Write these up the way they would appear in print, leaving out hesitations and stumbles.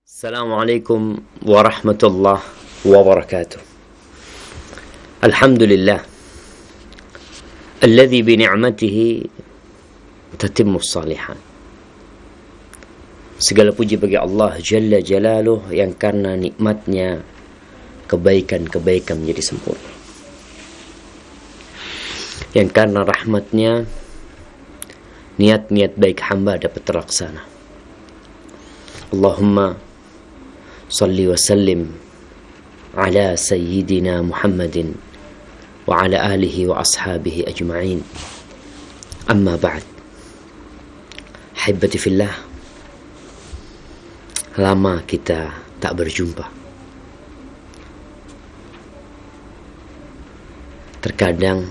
السلام عليكم ورحمة الله وبركاته. الحمد لله الذي بنعمته تتم الصالحات. Segala puji bagi Allah Jalla Jalaluh yang karena nikmatnya kebaikan-kebaikan menjadi sempurna, yang karena rahmatnya niat-niat baik hamba dapat terlaksana. Allahumma salli wa sallim ala sayyidina Muhammadin wa ala alihi wa ashabihi ajma'in. Amma ba'd. Hibbati fillah, lama kita tak berjumpa. Terkadang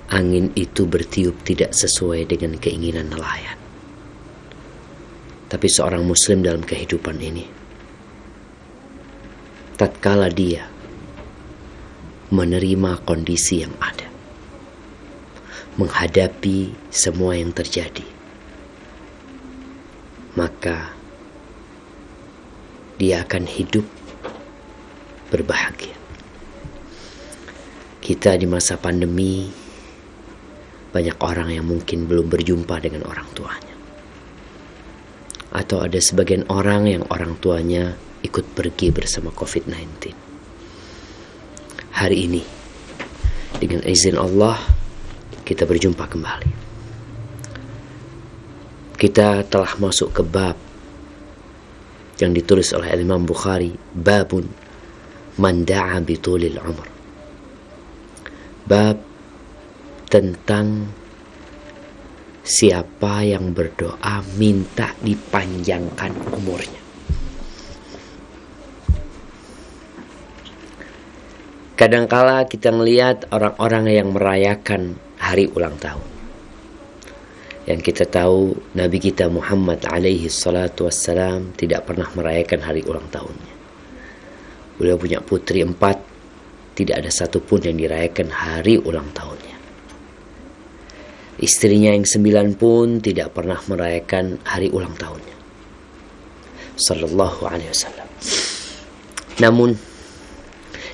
angin itu bertiup tidak sesuai dengan keinginan nelayan. Tapi seorang muslim dalam kehidupan ini, tatkala dia menerima kondisi yang ada, menghadapi semua yang terjadi, maka dia akan hidup berbahagia. Kita di masa pandemi, banyak orang yang mungkin belum berjumpa dengan orang tuanya, atau ada sebagian orang yang orang tuanya ikut pergi bersama COVID-19. Hari ini, dengan izin Allah, kita berjumpa kembali. Kita telah masuk ke bab yang ditulis oleh Imam Bukhari, babun man da'a bitulil umr. Bab tentang siapa yang berdoa minta dipanjangkan umurnya. Kadangkala kita melihat orang-orang yang merayakan hari ulang tahun. Yang kita tahu Nabi kita Muhammad alaihi salatu wassalam tidak pernah merayakan hari ulang tahunnya. Beliau punya putri 4, tidak ada satupun yang dirayakan hari ulang tahunnya. Istrinya yang 9 pun tidak pernah merayakan hari ulang tahunnya, sallallahu alaihi wasallam. Namun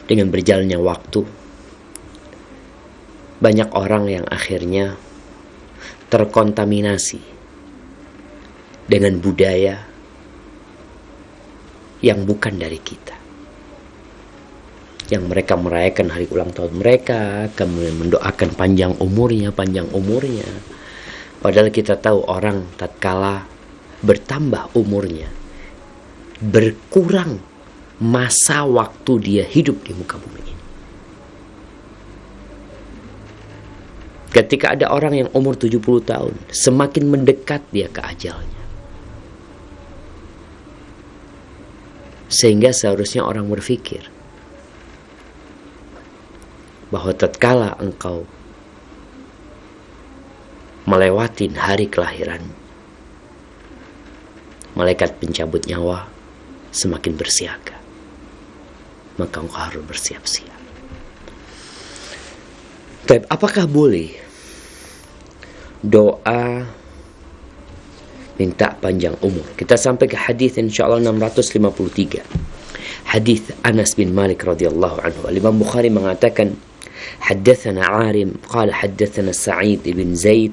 dengan berjalannya waktu, banyak orang yang akhirnya terkontaminasi dengan budaya yang bukan dari kita, yang mereka merayakan hari ulang tahun mereka, kemudian mendoakan panjang umurnya. Padahal kita tahu orang tatkala bertambah umurnya, berkurang masa waktu dia hidup di muka bumi ini. Ketika ada orang yang umur 70 tahun, semakin mendekat dia ke ajalnya. Sehingga seharusnya orang berpikir bahwa tatkala engkau melewati hari kelahiran, malaikat pencabut nyawa semakin bersiaga. Maka engkau harus bersiap-siap. Tapi apakah boleh doa minta panjang umur? Kita sampai ke hadis insyaallah 653. Hadis Anas bin Malik radhiyallahu anhu. Imam Bukhari mengatakan, haddatsana Arim qala haddatsana Sa'id bin Zaid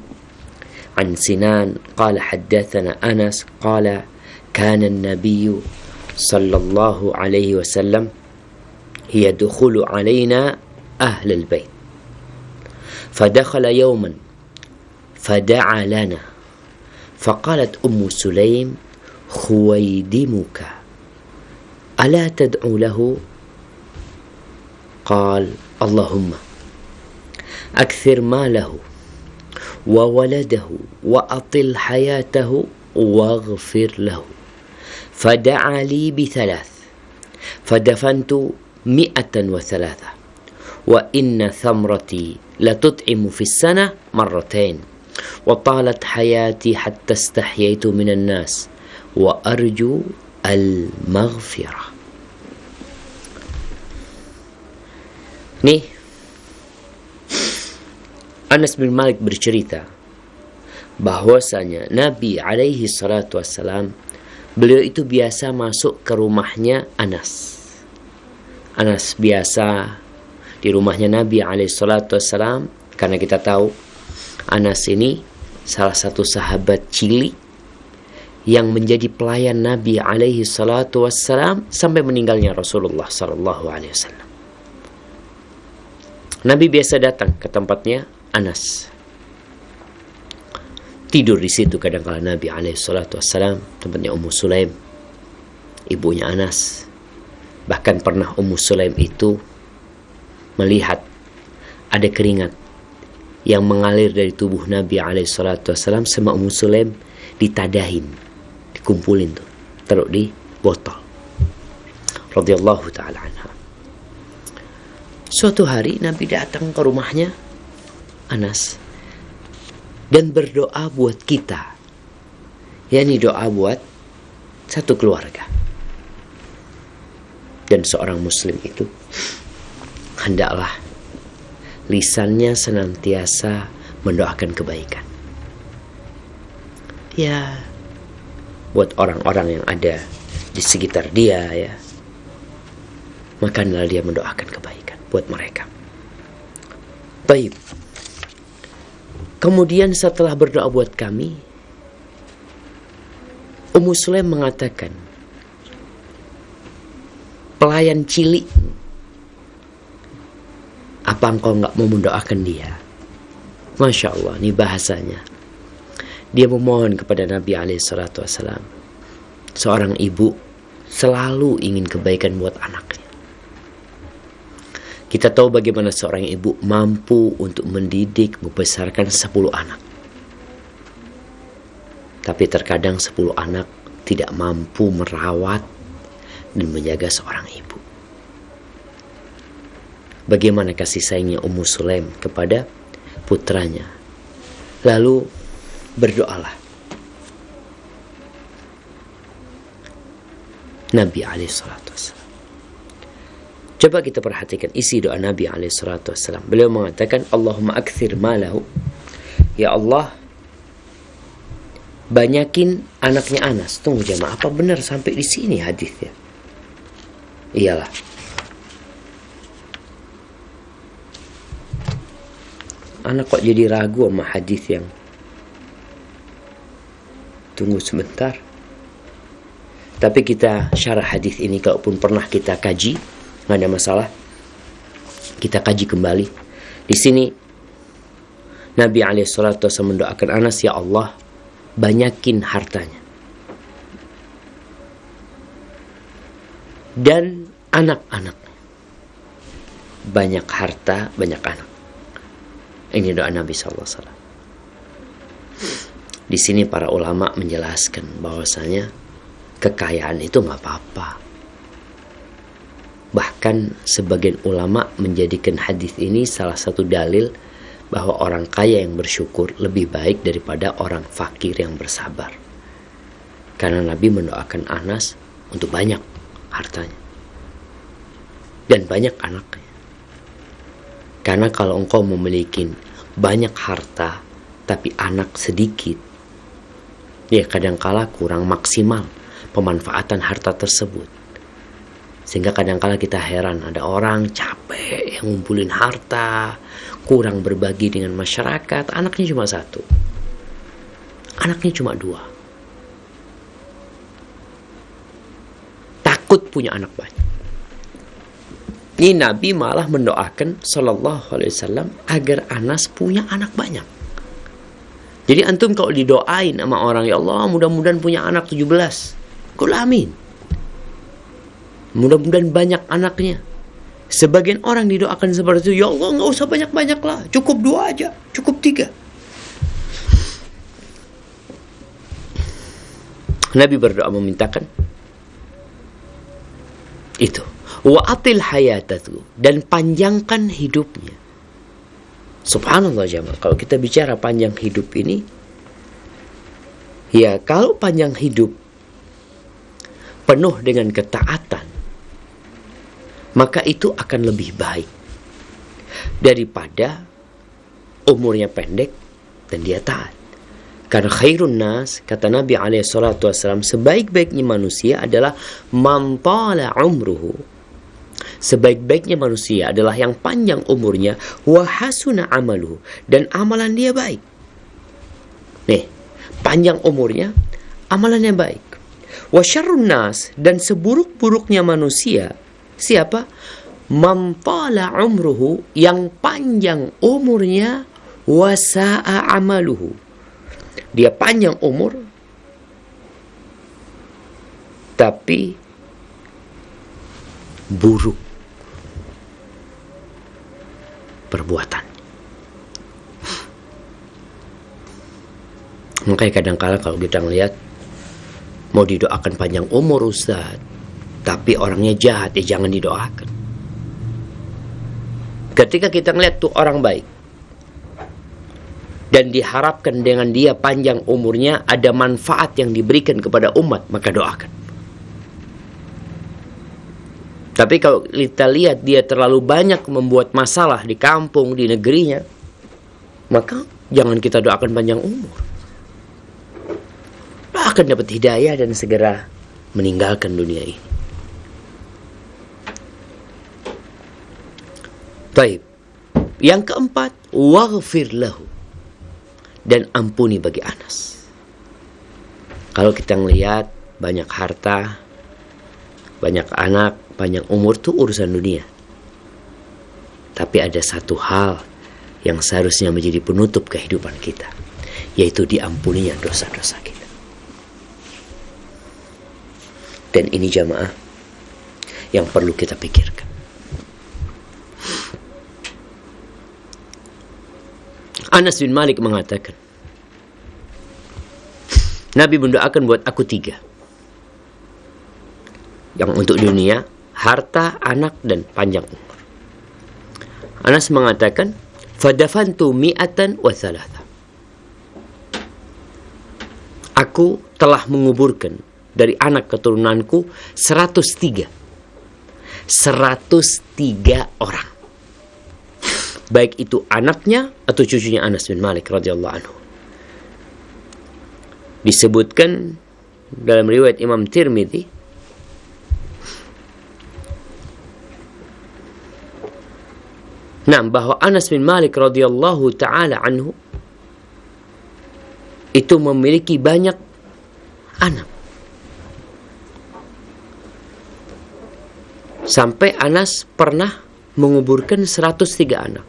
an Sinan qala haddatsana Anas qala kana an-nabiy sallallahu alaihi wasallam يدخل علينا أهل البيت فدخل يوما فدعا لنا فقالت أم سليم خويدمك ألا تدعو له؟ قال اللهم أكثر ماله وولده وأطل حياته واغفر له. فدعا لي ب3 فدفنت 103 وإن ثمرتي لتطعم في السنة 2 وطالت حياتي حتى استحييت من الناس وأرجو المغفرة. Nih, Anas bin Malik bercerita bahwasanya Nabi alaihi salatu wassalam Beliau itu biasa masuk ke rumahnya Anas. Anas biasa di rumahnya Nabi SAW, karena kita tahu Anas ini salah satu sahabat cilik yang menjadi pelayan Nabi SAW sampai meninggalnya Rasulullah SAW. Nabi biasa datang ke tempatnya Anas, tidur di situ kadang-kala Nabi SAW, tempatnya Ummu Sulaim, ibunya Anas. Bahkan pernah Ummu Sulaim itu melihat ada keringat yang mengalir dari tubuh Nabi SAW, sama Ummu Sulaim ditadahin, dikumpulin tuh, taruh di botol. Radhiyallahu ta'ala anha. Suatu hari Nabi datang ke rumahnya Anas dan berdoa buat kita, yakni doa buat satu keluarga. Dan seorang muslim itu hendaklah lisannya senantiasa mendoakan kebaikan, ya, buat orang-orang yang ada di sekitar dia, ya. Makalah dia mendoakan kebaikan buat mereka. Baik. Kemudian setelah berdoa buat kami, Ummu Sulaim mengatakan, pelayan cilik, apa engkau enggak mau mendoakan dia? Masya Allah, ini bahasanya. Dia memohon kepada Nabi SAW. Seorang ibu selalu ingin kebaikan buat anaknya. Kita tahu bagaimana seorang ibu mampu untuk mendidik, membesarkan 10 anak. Tapi terkadang 10 anak tidak mampu merawat dan menjaga seorang ibu. Bagaimana kasih sayangnya Ummu Sulaim kepada putranya. Lalu berdoalah. Nabi SAW. Coba kita perhatikan isi doa Nabi SAW. Beliau mengatakan, Allahumma akthir malahu. Ya Allah, banyakin anaknya Anas. Tunggu jemaah, apa benar sampai di sini hadisnya? Iyalah. Anak kok jadi ragu sama hadis yang... Tunggu sebentar. Tapi kita syarah hadis ini, kalaupun pernah kita kaji, nggak ada masalah. Kita kaji kembali. Di sini Nabi SAW mendoakan Anas, ya Allah, banyakin hartanya dan anak-anaknya. Banyak harta, banyak anak. Ini doa Nabi SAW. Di sini para ulama menjelaskan bahwasanya kekayaan itu nggak apa-apa. Bahkan sebagian ulama menjadikan hadis ini salah satu dalil bahwa orang kaya yang bersyukur lebih baik daripada orang fakir yang bersabar. Karena Nabi mendoakan Anas untuk banyak hartanya dan banyak anaknya. Karena kalau engkau memiliki banyak harta tapi anak sedikit, ya kadangkala kurang maksimal pemanfaatan harta tersebut. Sehingga kadangkala kita heran, ada orang capek yang ngumpulin harta, kurang berbagi dengan masyarakat, anaknya cuma 1, anaknya cuma 2, takut punya anak banyak. Ini Nabi malah mendoakan sallallahu alaihi wasallam agar Anas punya anak banyak. Jadi antum kalau didoain sama orang, ya Allah mudah-mudahan punya anak 17, qul amin. Mudah-mudahan banyak anaknya. Sebagian orang didoakan seperti itu, ya Allah nggak usah banyak-banyak lah, cukup 2 aja, cukup 3. Nabi berdoa memintakan itu. Wa atil hayatatu, dan panjangkan hidupnya. Subhanallah jemaah, kalau kita bicara panjang hidup ini, ya kalau panjang hidup penuh dengan ketaatan, maka itu akan lebih baik daripada umurnya pendek dan dia taat. Karena khairun nas, kata Nabi SAW, sebaik-baiknya manusia adalah man tala umruhu. Sebaik-baiknya manusia adalah yang panjang umurnya, wa hasuna amaluhu, dan amalan dia baik. Nih, panjang umurnya, amalannya baik. Wa syarrun nas, dan seburuk-buruknya manusia, siapa? Man tala umruhu, yang panjang umurnya, wa sa'a amaluhu. Dia panjang umur, tapi buruk perbuatan. Makanya kadang-kala kalau kita ngelihat mau didoakan panjang umur Ustaz, tapi orangnya jahat, ya jangan didoakan. Ketika kita ngelihat tuh orang baik dan diharapkan dengan dia panjang umurnya ada manfaat yang diberikan kepada umat, maka doakan. Tapi kalau kita lihat dia terlalu banyak membuat masalah di kampung, di negerinya, maka jangan kita doakan panjang umur. Doakan dapat hidayah dan segera meninggalkan dunia ini. Baik. Yang keempat, waghfir lahu, dan ampuni bagi Anas. Kalau kita melihat banyak harta, banyak anak, panjang umur itu urusan dunia. Tapi ada satu hal yang seharusnya menjadi penutup kehidupan kita, yaitu diampuninya dosa-dosa kita. Dan ini jamaah yang perlu kita pikirkan. Anas bin Malik mengatakan, Nabi mendoakan buat aku 3. Yang untuk dunia, harta, anak, dan panjang umur. Anas mengatakan, fadafantu mi'atan wa thalatha. Aku telah menguburkan dari anak keturunanku 103. 103 orang. Baik itu anaknya atau cucunya Anas bin Malik radhiyallahu anhu. Disebutkan dalam riwayat Imam Tirmidzi, bahwa Anas bin Malik radhiyallahu taala anhu itu memiliki banyak anak. Sampai Anas pernah menguburkan 103 anak.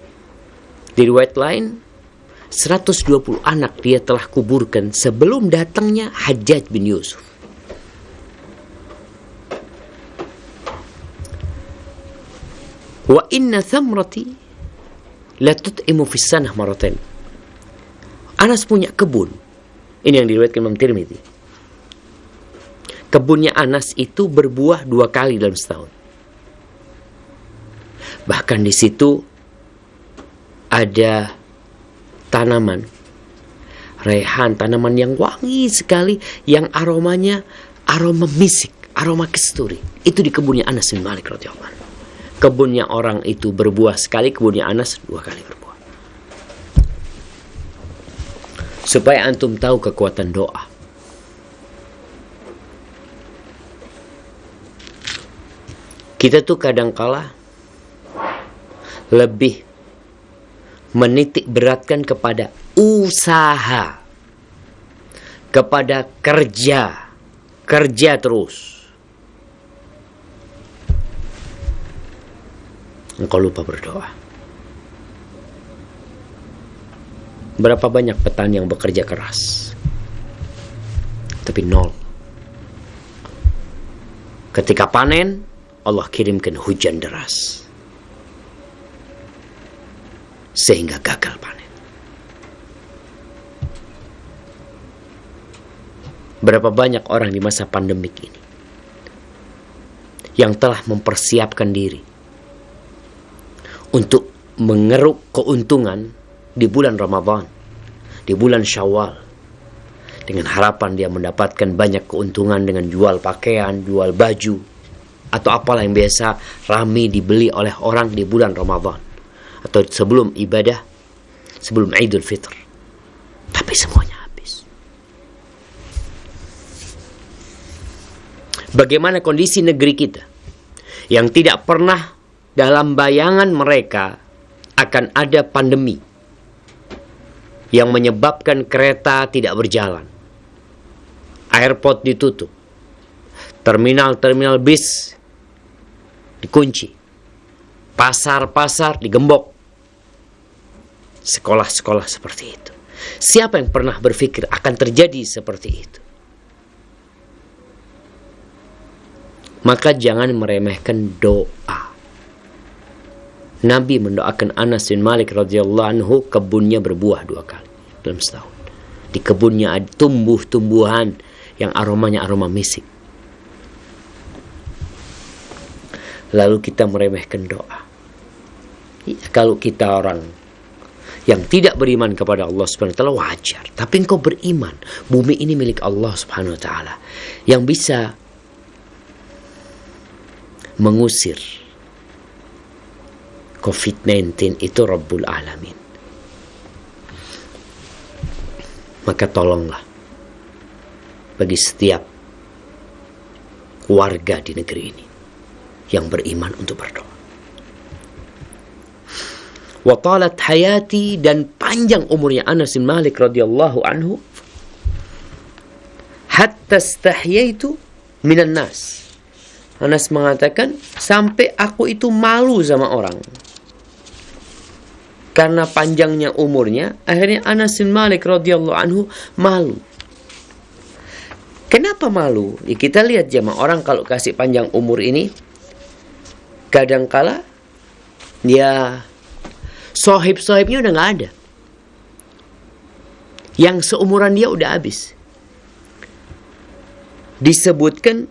Di riwayat lain, 120 anak dia telah kuburkan sebelum datangnya Hajjaj bin Yusuf. Wa inna thamrati la tut'imu fis sanah maratain. Anas punya kebun. Ini yang diriwayatkan Imam Tirmidzi. Kebunnya Anas itu berbuah 2 kali dalam setahun. Bahkan di situ ada tanaman raihan, tanaman yang wangi sekali, yang aromanya aroma misik, aroma kasturi. Itu di kebunnya Anas bin Malik radhiyallahu anhu. Kebunnya orang itu berbuah sekali, kebunnya Anas 2 kali berbuah. Supaya antum tahu kekuatan doa. Kita tuh kadangkala lebih menitik beratkan kepada usaha, kepada kerja terus. Engkau lupa berdoa. Berapa banyak petani yang bekerja keras, tapi nol. Ketika panen, Allah kirimkan hujan deras, sehingga gagal panen. Berapa banyak orang di masa pandemik ini yang telah mempersiapkan diri untuk mengeruk keuntungan di bulan Ramadan, di bulan Syawal, dengan harapan dia mendapatkan banyak keuntungan dengan jual pakaian, jual baju, atau apalah yang biasa ramai dibeli oleh orang di bulan Ramadan atau sebelum ibadah, sebelum Idul Fitr. Tapi semuanya habis. Bagaimana kondisi negeri kita yang tidak pernah dalam bayangan mereka akan ada pandemi yang menyebabkan kereta tidak berjalan, airport ditutup, terminal-terminal bis dikunci, pasar-pasar digembok, sekolah-sekolah seperti itu. Siapa yang pernah berpikir akan terjadi seperti itu? Maka jangan meremehkan doa. Nabi mendoakan Anas bin Malik radhiyallahu anhu, kebunnya berbuah 2 kali dalam setahun. Di kebunnya ada tumbuh-tumbuhan yang aromanya aroma misik. Lalu kita meremehkan doa. Ya, kalau kita orang yang tidak beriman kepada Allah Subhanahu wa taala wajar, tapi engkau beriman, bumi ini milik Allah Subhanahu wa taala yang bisa mengusir COVID-19 itu Rabbul Alamin. Maka tolonglah bagi setiap warga di negeri ini yang beriman untuk berdoa. Wa talat hayati, dan panjang umurnya Anas bin Malik radhiyallahu anhu, hatta istahyaitu minan nas. Anas mengatakan sampai aku itu malu sama orang. Karena panjangnya umurnya, akhirnya Anas bin Malik radhiyallahu anhu malu. Kenapa malu? Ya, kita lihat jemaah, orang kalau kasih panjang umur ini, kadangkala dia sohib-sohibnya udah gak ada. Yang seumuran dia udah habis. Disebutkan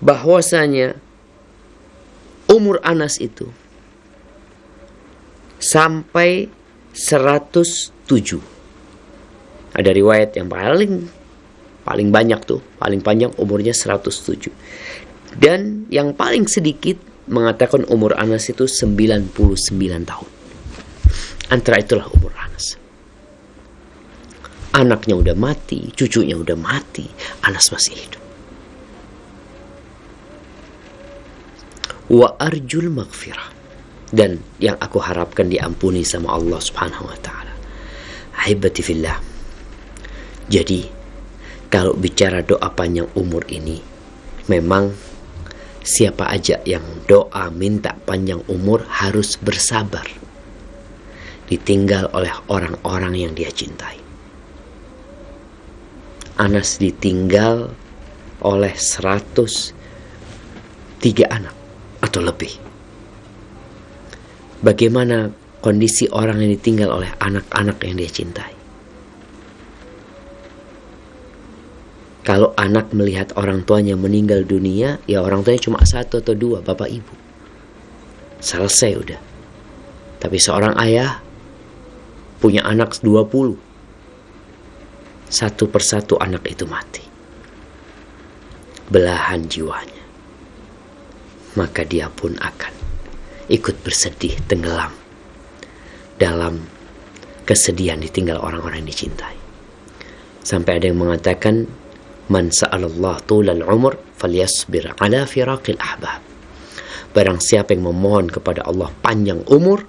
bahwasanya umur Anas itu sampai 107. Ada riwayat yang paling banyak tuh, paling panjang umurnya 107. Dan yang paling sedikit mengatakan umur Anas itu 99 tahun. Antara itulah umur Anas. Anaknya udah mati, cucunya udah mati, Anas masih hidup. Wa arjul maghfirah, dan yang aku harapkan diampuni sama Allah Subhanahu wa taala. Ahibati fillah. Jadi kalau bicara doa panjang umur ini, memang siapa aja yang doa minta panjang umur harus bersabar ditinggal oleh orang-orang yang dia cintai. Anas ditinggal oleh 103 anak atau lebih. Bagaimana kondisi orang yang ditinggal oleh anak-anak yang dia cintai? Kalau anak melihat orang tuanya meninggal dunia, ya orang tuanya cuma 1 atau 2, bapak ibu. Selesai udah. Tapi seorang ayah punya anak 20. Satu persatu anak itu mati. Belahan jiwanya. Maka dia pun akan ikut bersedih, tenggelam dalam kesedihan ditinggal orang-orang yang dicintai. Sampai ada yang mengatakan, man sa'alallah tulal umur falyasbir ala firaqil ahbab. Barang siapa yang memohon kepada Allah panjang umur,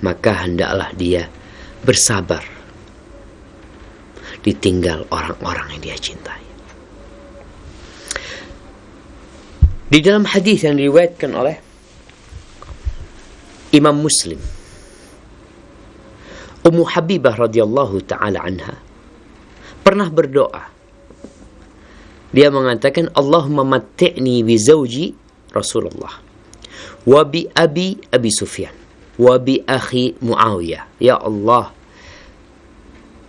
maka hendaklah dia bersabar ditinggal orang-orang yang dia cintai. Di dalam hadis yang diriwayatkan oleh Imam Muslim, Ummu Habibah radhiyallahu taala anha pernah berdoa. Dia mengatakan, Allahumma matti'ni bi zawji Rasulullah wa bi Abi Sufyan wa bi akhi Muawiyah. Ya Allah,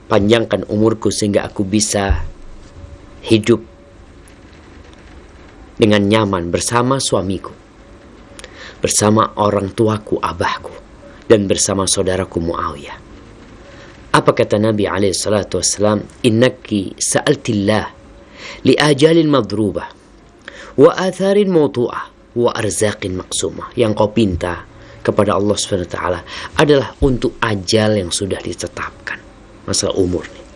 panjangkan umurku sehingga aku bisa hidup dengan nyaman bersama suamiku, bersama orang tuaku, abahku, dan bersama saudaraku Muawiyah. Apa kata Nabi SAW? Innaki sa'altillah li ajalin madrubah wa atharin mawtu'ah wa arzaqin maqsumah. Yang kau pinta kepada Allah SWT adalah untuk ajal yang sudah ditetapkan. Masalah umur nih.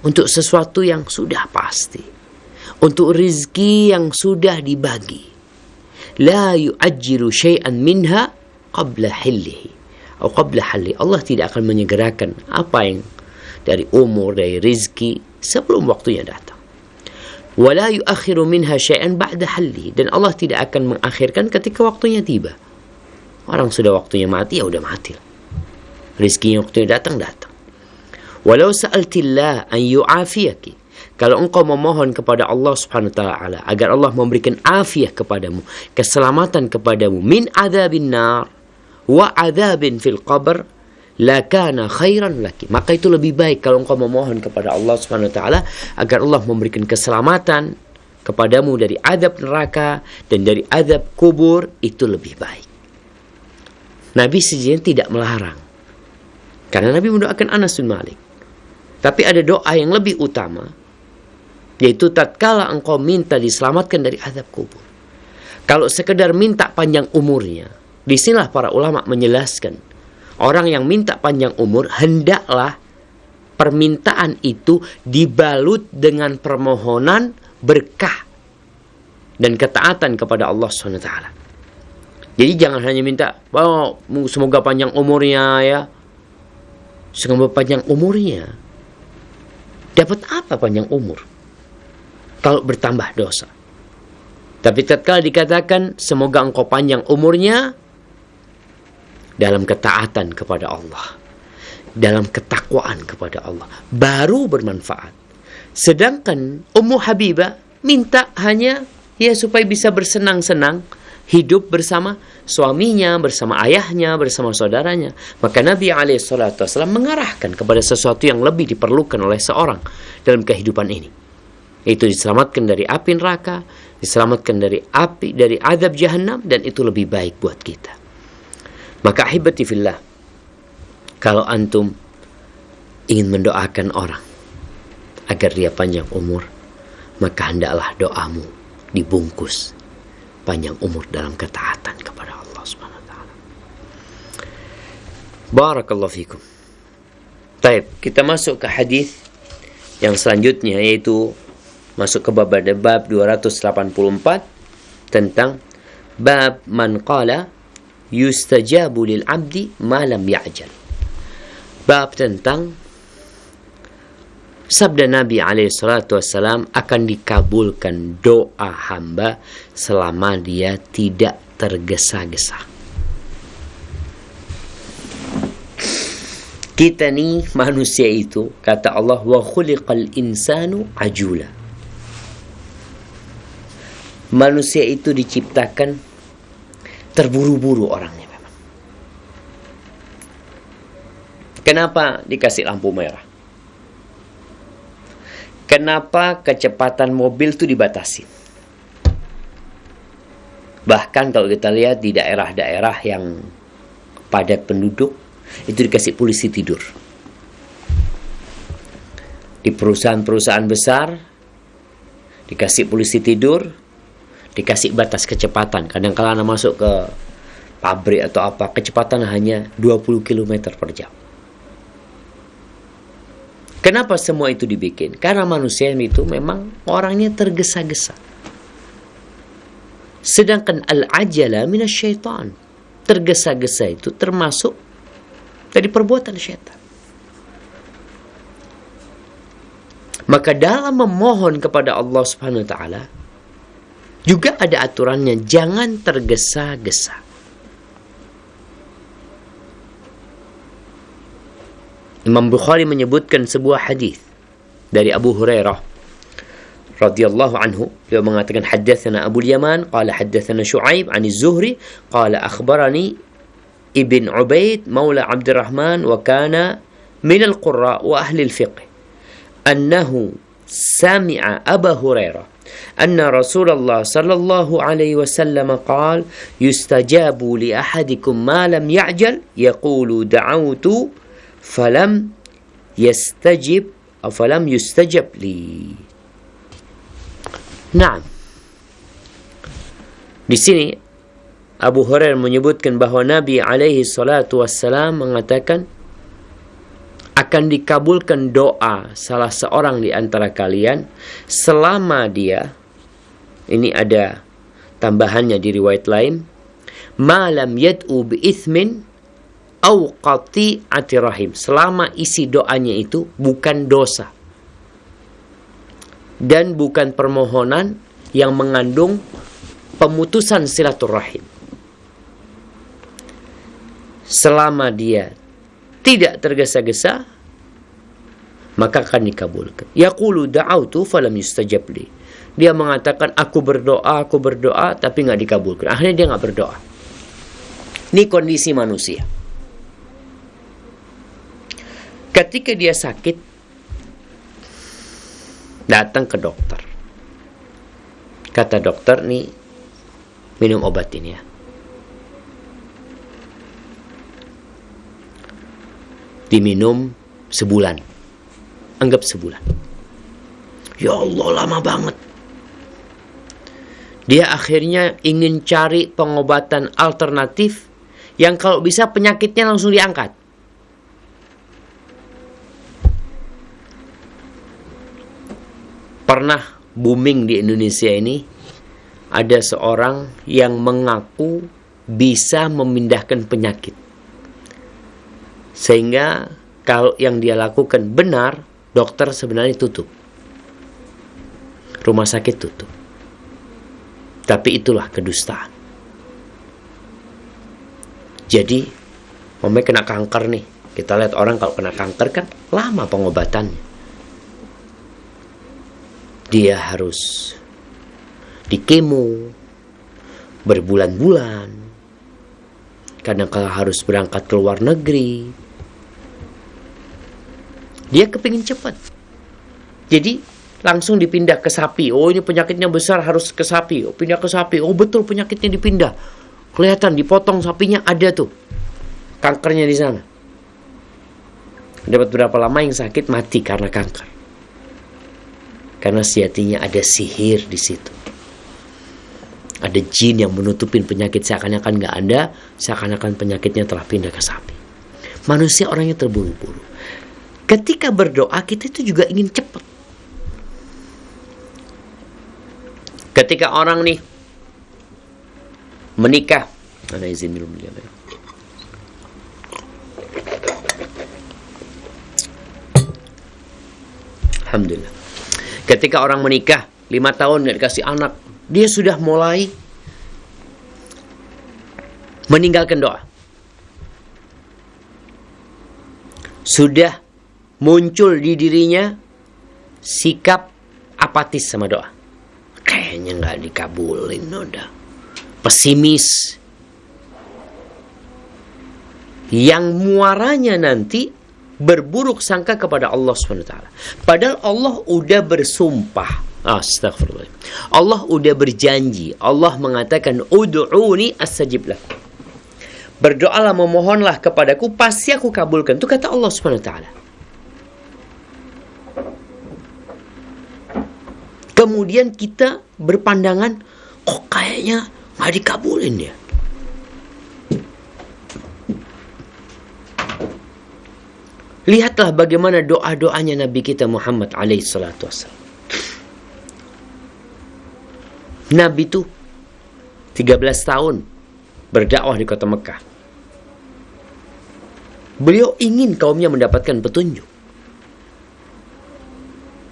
untuk sesuatu yang sudah pasti, untuk rizki yang sudah dibagi. La yu'ajjilu syai'an minha qabla hillihi atau qabla halli. Allah tidak akan menyegerakan apa yang dari umur, dari rizki sebelum waktunya datang. Wala yu'akhiru minha syai'an ba'da halli. Dan Allah tidak akan mengakhirkan ketika waktunya tiba. Orang sudah waktunya mati, ya udah mati. Rizkinya waktunya datang. Walau sa'altillah an yu'afiyaki. Kalau engkau memohon kepada Allah Subhanahu wa taala agar Allah memberikan afiah kepadamu, keselamatan kepadamu min adzabin nar wa adzabin fil qabr, la kana khairan laki. Maka itu lebih baik kalau engkau memohon kepada Allah Subhanahu wa taala agar Allah memberikan keselamatan kepadamu dari azab neraka dan dari azab kubur, itu lebih baik. Nabi sejatinya tidak melarang. Karena Nabi mendoakan Anas bin Malik. Tapi ada doa yang lebih utama, yaitu tatkala engkau minta diselamatkan dari azab kubur. Kalau sekedar minta panjang umurnya, disinilah para ulama menjelaskan, orang yang minta panjang umur, hendaklah permintaan itu dibalut dengan permohonan berkah dan ketaatan kepada Allah SWT. Jadi jangan hanya minta, oh, semoga panjang umurnya ya. Semoga panjang umurnya. Dapat apa panjang umur kalau bertambah dosa? Tapi tatkala dikatakan semoga engkau panjang umurnya dalam ketaatan kepada Allah, dalam ketakwaan kepada Allah, baru bermanfaat. Sedangkan Ummu Habibah minta hanya ya supaya bisa bersenang-senang, hidup bersama suaminya, bersama ayahnya, bersama saudaranya. Maka Nabi SAW mengarahkan kepada sesuatu yang lebih diperlukan oleh seorang dalam kehidupan ini. Itu diselamatkan dari api neraka, diselamatkan dari azab jahannam, dan itu lebih baik buat kita. Maka ahibati fillah, kalau antum ingin mendoakan orang agar dia panjang umur, maka hendaklah doamu dibungkus panjang umur dalam ketaatan kepada Allah Subhanahu wa taala. Barakallahu fikum. Baik, kita masuk ke hadis yang selanjutnya, yaitu masuk ke bab 284 tentang bab man qala yustajabu lil abdi ma lam ya'jal. Bab tentang sabda Nabi SAW, akan dikabulkan doa hamba selama dia tidak tergesa-gesa. Kita nih manusia itu, kata Allah, wa khuliqal insanu ajula. Manusia itu diciptakan terburu-buru orangnya memang. Kenapa dikasih lampu merah? Kenapa kecepatan mobil itu dibatasi? Bahkan kalau kita lihat di daerah-daerah yang padat penduduk, itu dikasih polisi tidur. Di perusahaan-perusahaan besar, dikasih polisi tidur, dikasih batas kecepatan. Kadang-kala Anda masuk ke pabrik atau apa, kecepatan hanya 20 km per jam. Kenapa semua itu dibikin? Karena manusia itu memang orangnya tergesa-gesa. Sedangkan al-ajala minasyaitan. Tergesa-gesa itu termasuk dari perbuatan syaitan. Maka dalam memohon kepada Allah Subhanahu wa taala juga ada aturannya, jangan tergesa-gesa. Imam Bukhari menyebutkan sebuah hadis dari Abu Hurairah radhiyallahu anhu. Beliau mengatakan, haddatsana Abu Yaman qala haddatsana Syu'aib 'an Az-Zuhri qala akhbarani Ibn Ubaid maula Abdurrahman wa kana min al-qurra wa ahli al-fiqh annahu sami'a Abu Hurairah anna Rasulullah sallallahu alaihi wasallam qala yustajabu li ahadikum ma lam ya'jal yaqulu da'awtu falam yastajib atau falam yustajab li. Naam. Di sini Abu Hurairah menyebutkan bahwa Nabi alaihi salatu wassalam mengatakan, akan dikabulkan doa salah seorang di antara kalian selama dia, ini ada tambahannya di riwayat lain, malam yad'u bi itsmin au qati'ati rahim, selama isi doanya itu bukan dosa dan bukan permohonan yang mengandung pemutusan silaturahim. Selama dia tidak tergesa-gesa, maka akan dikabulkan. Yaqulu da'autu falam yustajab li. Dia mengatakan aku berdoa, tapi nggak dikabulkan. Akhirnya dia nggak berdoa. Ini kondisi manusia. Ketika dia sakit, datang ke dokter. Kata dokter, nih minum obat ini ya. Diminum sebulan. Anggap sebulan. Ya Allah, lama banget. Dia akhirnya ingin cari pengobatan alternatif yang kalau bisa penyakitnya langsung diangkat. Pernah booming di Indonesia ini, ada seorang yang mengaku bisa memindahkan penyakit. Sehingga kalau yang dia lakukan benar, dokter sebenarnya tutup. Rumah sakit tutup. Tapi itulah kedustaan. Jadi, umpamanya kena kanker nih. Kita lihat orang kalau kena kanker kan lama pengobatannya. Dia harus dikemo berbulan-bulan. Kadang-kala harus berangkat ke luar negeri. Dia kepingin cepat. Jadi langsung dipindah ke sapi. Oh, ini penyakitnya besar, harus ke sapi. Oh, pindah ke sapi. Oh, betul penyakitnya dipindah. Kelihatan dipotong sapinya, ada tuh kankernya di sana. Dapat berapa lama yang sakit mati karena kanker. Karena sejatinya ada sihir di situ. Ada jin yang menutupin penyakit, seakan-akan nggak ada, seakan-akan penyakitnya telah pindah ke sapi. Manusia orangnya terburu-buru. Ketika berdoa, kita itu juga ingin cepat. Ketika orang nih menikah, mana izin dulu dia. Alhamdulillah. Ketika orang menikah 5 tahun nggak dikasih anak, dia sudah mulai meninggalkan doa. Sudah muncul di dirinya sikap apatis sama doa. Kayaknya nggak dikabulin, udah. Pesimis. Yang muaranya nanti berburuk sangka kepada Allah SWT. Padahal Allah udah bersumpah. Astagfirullah. Allah udah berjanji. Allah mengatakan, ud'uni astajib lakum. Berdoalah, memohonlah kepadaku, pasti aku kabulkan. Itu kata Allah SWT. Kemudian kita berpandangan, kok kayaknya nggak dikabulin ya. Lihatlah bagaimana doa-doanya Nabi kita Muhammad alaihissalatu. Nabi itu 13 tahun berdakwah di kota Mekah. Beliau ingin kaumnya mendapatkan petunjuk.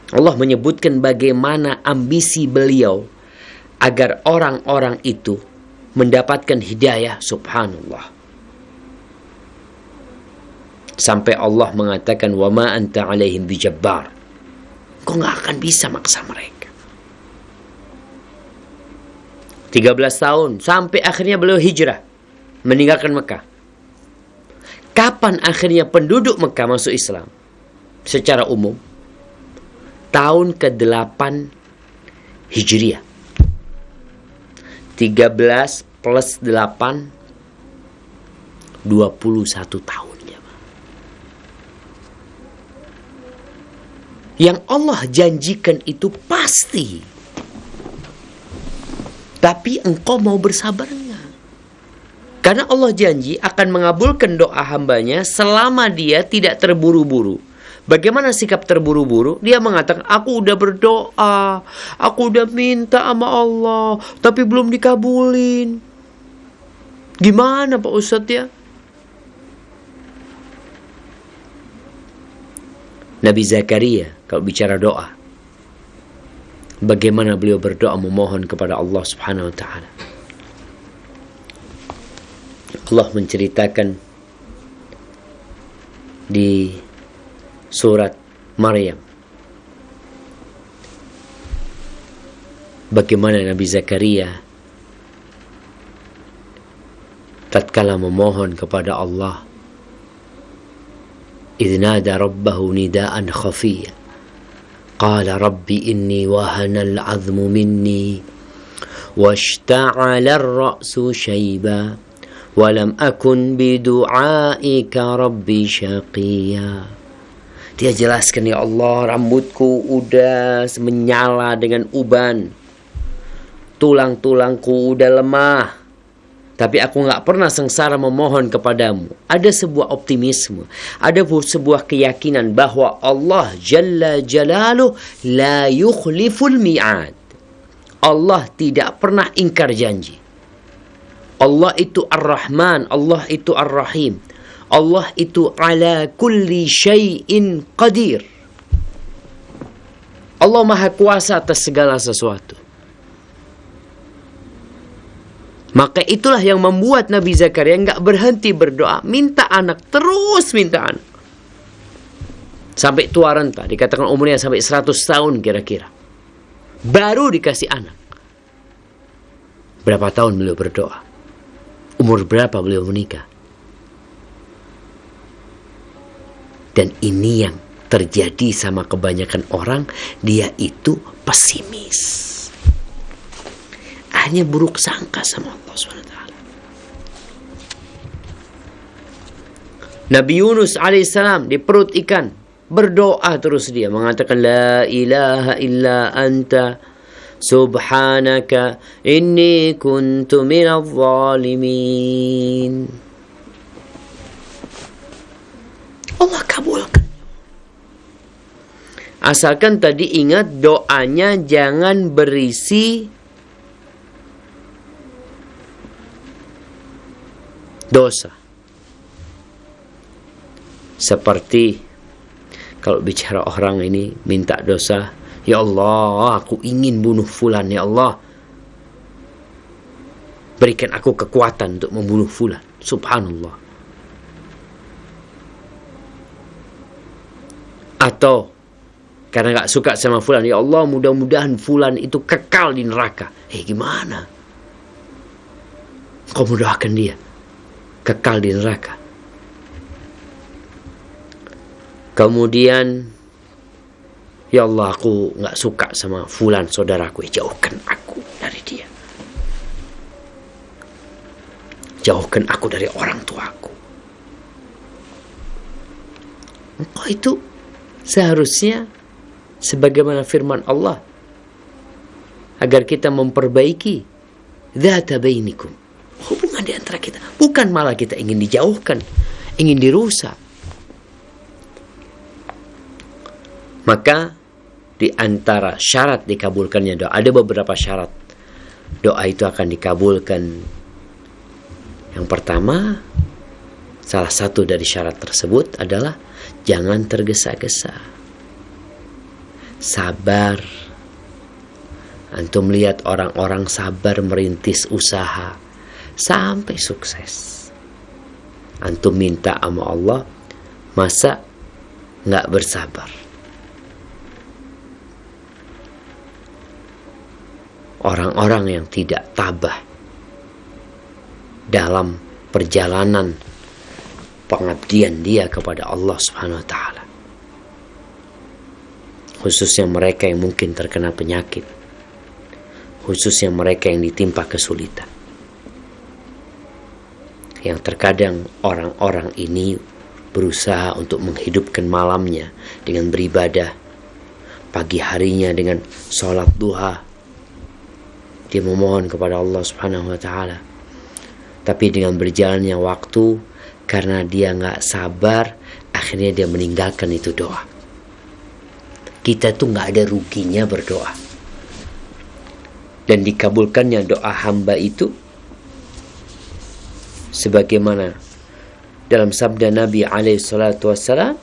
Allah menyebutkan bagaimana ambisi beliau agar orang-orang itu mendapatkan hidayah, subhanallah. Sampai Allah mengatakan, wa ma anta alaihim bijabbar. Kau nggak akan bisa maksa mereka. 13 tahun sampai akhirnya beliau hijrah meninggalkan Mekah. Kapan akhirnya penduduk Mekah masuk Islam secara umum? Tahun ke-8 Hijriah. 13 plus 8 21 tahun ya. Yang Allah janjikan itu pasti. Tapi engkau mau bersabar enggak? Karena Allah janji akan mengabulkan doa hambanya selama dia tidak terburu-buru. Bagaimana sikap terburu-buru? Dia mengatakan, aku udah berdoa, aku udah minta sama Allah, tapi belum dikabulin. Gimana Pak Ustadz ya? Nabi Zakaria kalau bicara doa, bagaimana beliau berdoa memohon kepada Allah Subhanahu wa taala. Allah menceritakan di surat Maryam bagaimana Nabi Zakaria tatkala memohon kepada Allah, إذ نادى ربه نداء خفيا قال رب إني وهن العظم مني واشتعل الرأس شيبا ولم أكن بدعائك ربي شقيا. Dia jelaskan, ya Allah, rambutku udah menyala dengan uban, tulang-tulangku udah lemah, tapi aku gak pernah sengsara memohon kepadamu. Ada sebuah optimisme, ada sebuah keyakinan bahwa Allah Jalla Jalaluh la yukhliful mi'ad. Allah tidak pernah ingkar janji. Allah itu Ar-Rahman, Allah itu Ar-Rahim, Allah itu ala kulli syai'in qadir. Allah Maha Kuasa atas segala sesuatu. Maka itulah yang membuat Nabi Zakaria nggak berhenti berdoa, minta anak, terus minta anak. Sampai tua renta, dikatakan umurnya sampai 100 tahun kira-kira. Baru dikasih anak. Berapa tahun beliau berdoa? Umur berapa beliau menikah? Dan ini yang terjadi sama kebanyakan orang, dia itu pesimis. Hanya buruk sangka sama Allah SWT. Nabi Yunus alaihissalam di perut ikan berdoa terus, dia mengatakan la ilaha illa anta subhanaka inni kuntu minadh zalimin. Allah kabulkan. Asalkan tadi ingat doanya jangan berisi dosa. Seperti kalau bicara orang ini minta dosa, ya Allah, aku ingin bunuh fulan, ya Allah, berikan aku kekuatan untuk membunuh fulan. Subhanallah. Atau karena gak suka sama fulan, ya Allah, mudah-mudahan fulan itu kekal di neraka. Gimana kau mendoakan dia kekal di neraka? Kemudian, ya Allah, aku gak suka sama fulan saudaraku, jauhkan aku dari dia, jauhkan aku dari orang tuaku. Engkau itu seharusnya sebagaimana firman Allah, agar kita memperbaiki dzata bainikum, hubungan di antara kita, bukan malah kita ingin dijauhkan, ingin dirusak. Maka di antara syarat dikabulkannya doa, ada beberapa syarat doa itu akan dikabulkan. Yang pertama, salah satu dari syarat tersebut adalah jangan tergesa-gesa, sabar. Antum lihat orang-orang sabar merintis usaha sampai sukses. Antum minta sama Allah, masa nggak bersabar? Orang-orang yang tidak tabah dalam perjalanan pengabdian dia kepada Allah Subhanahu wa taala, khususnya mereka yang mungkin terkena penyakit, khususnya mereka yang ditimpa kesulitan, yang terkadang orang-orang ini berusaha untuk menghidupkan malamnya dengan beribadah, pagi harinya dengan sholat duha, dia memohon kepada Allah Subhanahu wa taala. Tapi dengan berjalannya waktu, karena dia nggak sabar, akhirnya dia meninggalkan itu doa. Kita tuh nggak ada ruginya berdoa. Dan dikabulkannya doa hamba itu, sebagaimana dalam sabda Nabi SAW,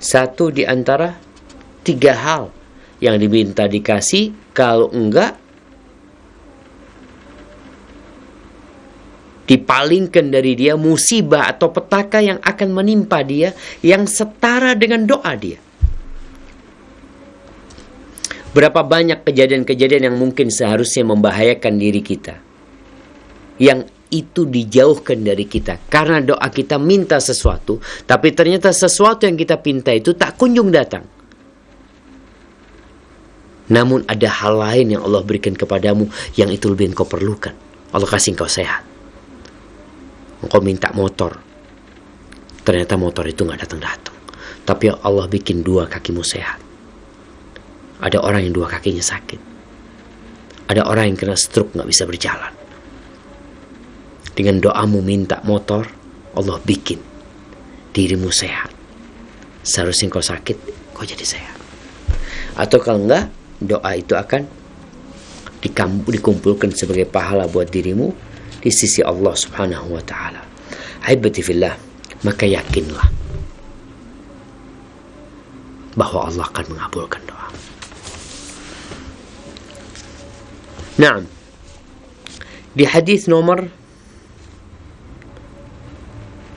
satu di antara 3 hal yang diminta dikasih, kalau enggak dipalingkan dari dia musibah atau petaka yang akan menimpa dia yang setara dengan doa dia. Berapa banyak kejadian-kejadian yang mungkin seharusnya membahayakan diri kita, yang itu dijauhkan dari kita karena doa kita minta sesuatu, tapi ternyata sesuatu yang kita pinta itu tak kunjung datang. Namun ada hal lain yang Allah berikan kepadamu yang itu lebih engkau perlukan. Allah kasih engkau sehat. Engkau minta motor, ternyata motor itu gak datang-datang, tapi Allah bikin 2 kakimu sehat. Ada orang yang 2 kakinya sakit, ada orang yang kena stroke gak bisa berjalan. Dengan doamu minta motor, Allah bikin dirimu sehat. Seharusnya kau sakit, kau jadi sehat. Atau kalau enggak, doa itu akan dikumpulkan sebagai pahala buat dirimu di sisi Allah Subhanahu wa ta'ala. Ahibati fillah, maka yakinlah bahwa Allah akan mengabulkan doa. Naam. Di hadis nomor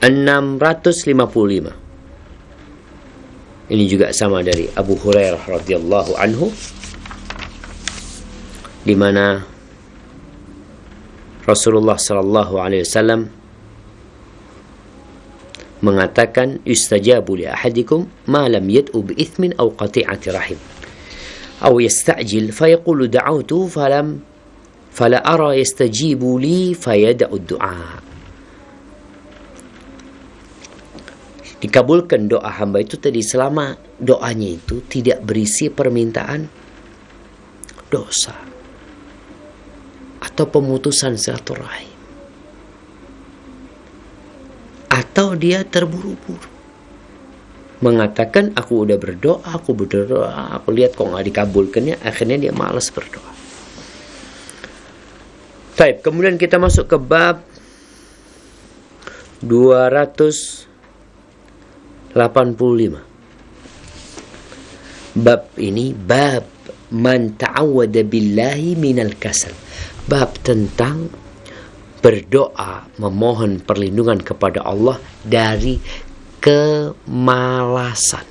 655. Ini juga sama dari Abu Hurairah radhiyallahu anhu, di mana Rasulullah sallallahu alaihi wasallam mengatakan, "Yustajabu li ahadikum ma lam yad'u bi ithmin aw qati'ati rahim aw yasta'jil fayaqulu da'awtu fala ara yastajibu li fayad'u ad-du'a." Dikabulkan doa hamba itu tadi selama doanya itu tidak berisi permintaan dosa atau pemutusan silaturahim, atau dia terburu-buru mengatakan aku udah berdoa, aku lihat kok nggak dikabulkannya, akhirnya dia malas berdoa. Baik, kemudian kita masuk ke bab 285. Bab ini bab man ta'awwada billahi minal kasal. Bab tentang berdoa memohon perlindungan kepada Allah dari kemalasan.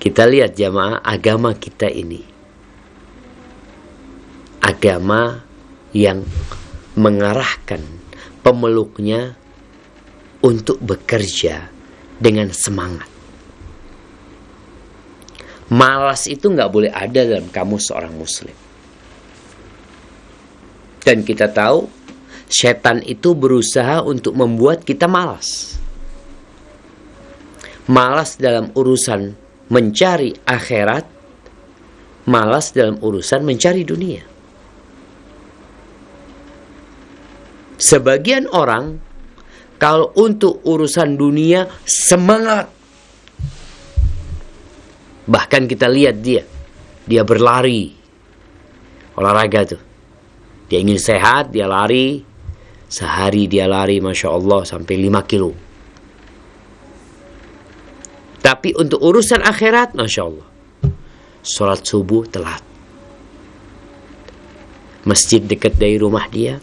Kita lihat jamaah, agama kita ini agama yang mengarahkan pemeluknya untuk bekerja dengan semangat. Malas itu nggak boleh ada dalam kamus seorang muslim. Dan kita tahu, setan itu berusaha untuk membuat kita malas. Malas dalam urusan mencari akhirat, malas dalam urusan mencari dunia. Sebagian orang kalau untuk urusan dunia semangat. Bahkan kita lihat dia berlari, olahraga tuh. Dia ingin sehat, dia lari. Sehari dia lari, Masya Allah, sampai 5 kilo. Tapi untuk urusan akhirat, Masya Allah, sholat subuh telat. Masjid dekat dari rumah dia,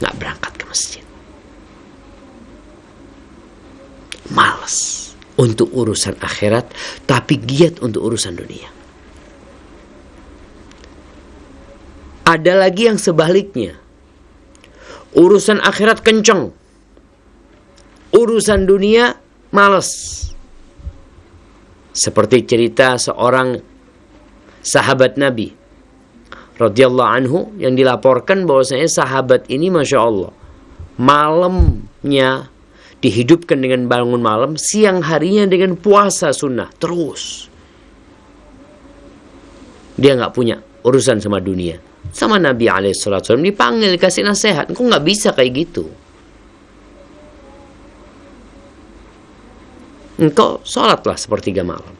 nggak berangkat ke masjid. Malas untuk urusan akhirat, tapi giat untuk urusan dunia. Ada lagi yang sebaliknya. Urusan akhirat kenceng, urusan dunia malas. Seperti cerita seorang sahabat Nabi radhiyallahu anhu yang dilaporkan bahwasanya sahabat ini Masya Allah, malamnya dihidupkan dengan bangun malam, siang harinya dengan puasa sunnah terus. Dia nggak punya urusan sama dunia. Sama Nabi SAW dipanggil, kasih nasihat. Engkau nggak bisa kayak gitu. Engkau sholatlah sepertiga malam.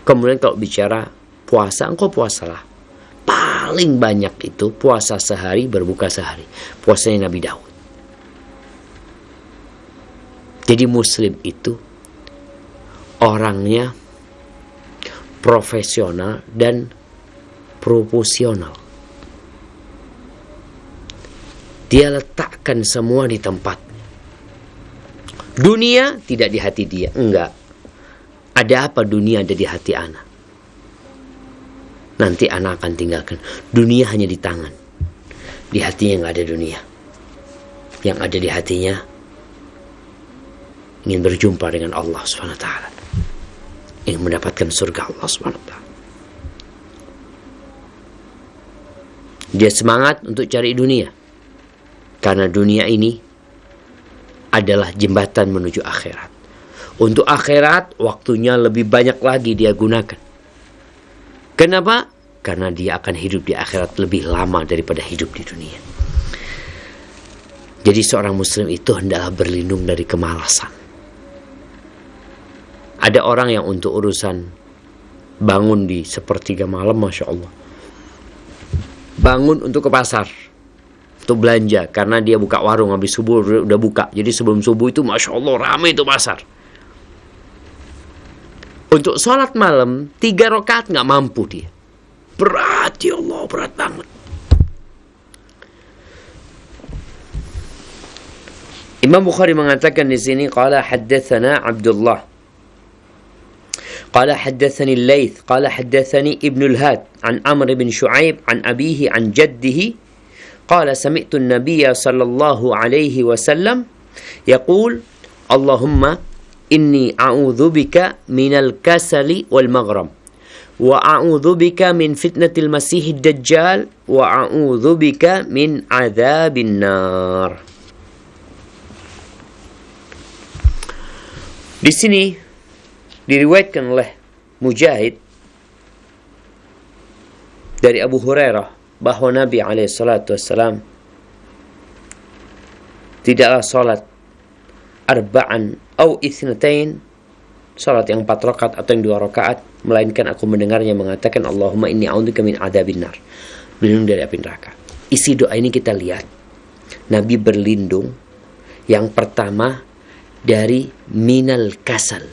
Kemudian kalau bicara puasa, engkau puasalah. Paling banyak itu puasa sehari, berbuka sehari. Puasanya Nabi Daud. Jadi muslim itu orangnya profesional dan proporsional. Dia letakkan semua di tempat. Dunia tidak di hati dia, enggak. Ada apa dunia ada di hati anak? Nanti anak akan tinggalkan. Dunia hanya di tangan. Di hatinya enggak ada dunia. Yang ada di hatinya ingin berjumpa dengan Allah SWT. Ingin mendapatkan surga Allah SWT. Dia semangat untuk cari dunia. Karena dunia ini adalah jembatan menuju akhirat. Untuk akhirat, waktunya lebih banyak lagi dia gunakan. Kenapa? Karena dia akan hidup di akhirat lebih lama daripada hidup di dunia. Jadi seorang muslim itu hendaklah berlindung dari kemalasan. Ada orang yang untuk urusan bangun di sepertiga malam, Masya Allah. Bangun untuk ke pasar. Untuk belanja. Karena dia buka warung, habis subuh udah buka. Jadi sebelum subuh itu Masya Allah ramai itu pasar. Untuk sholat malam 3 rakaat nggak mampu dia. Berat ya Allah, berat banget. Imam Bukhari mengatakan di sini qala haddatsana Abdullah. Qala haddatsani Al-Laits, qala haddatsani Ibnu Al-Had an Amr bin Shu'aib an abihi an jaddihi qala sami'tu an-nabiyya sallallahu alaihi wasallam yaqul Allahumma inni a'udzu bika minal kasali wal maghram wa a'udzu bika min fitnatil masiihid dajjal wa a'udzu bika min adzabin nar. Di sini diriwayatkan oleh Mujahid dari Abu Hurairah bahwa Nabi SAW tidaklah salat arba'an atau itsnatain, salat yang 4 rakaat atau yang 2 rakaat, melainkan aku mendengarnya mengatakan Allahumma inni a'udzubika min adzabin nar, berlindung dari api neraka. Isi doa ini kita lihat Nabi berlindung yang pertama dari minal kasal,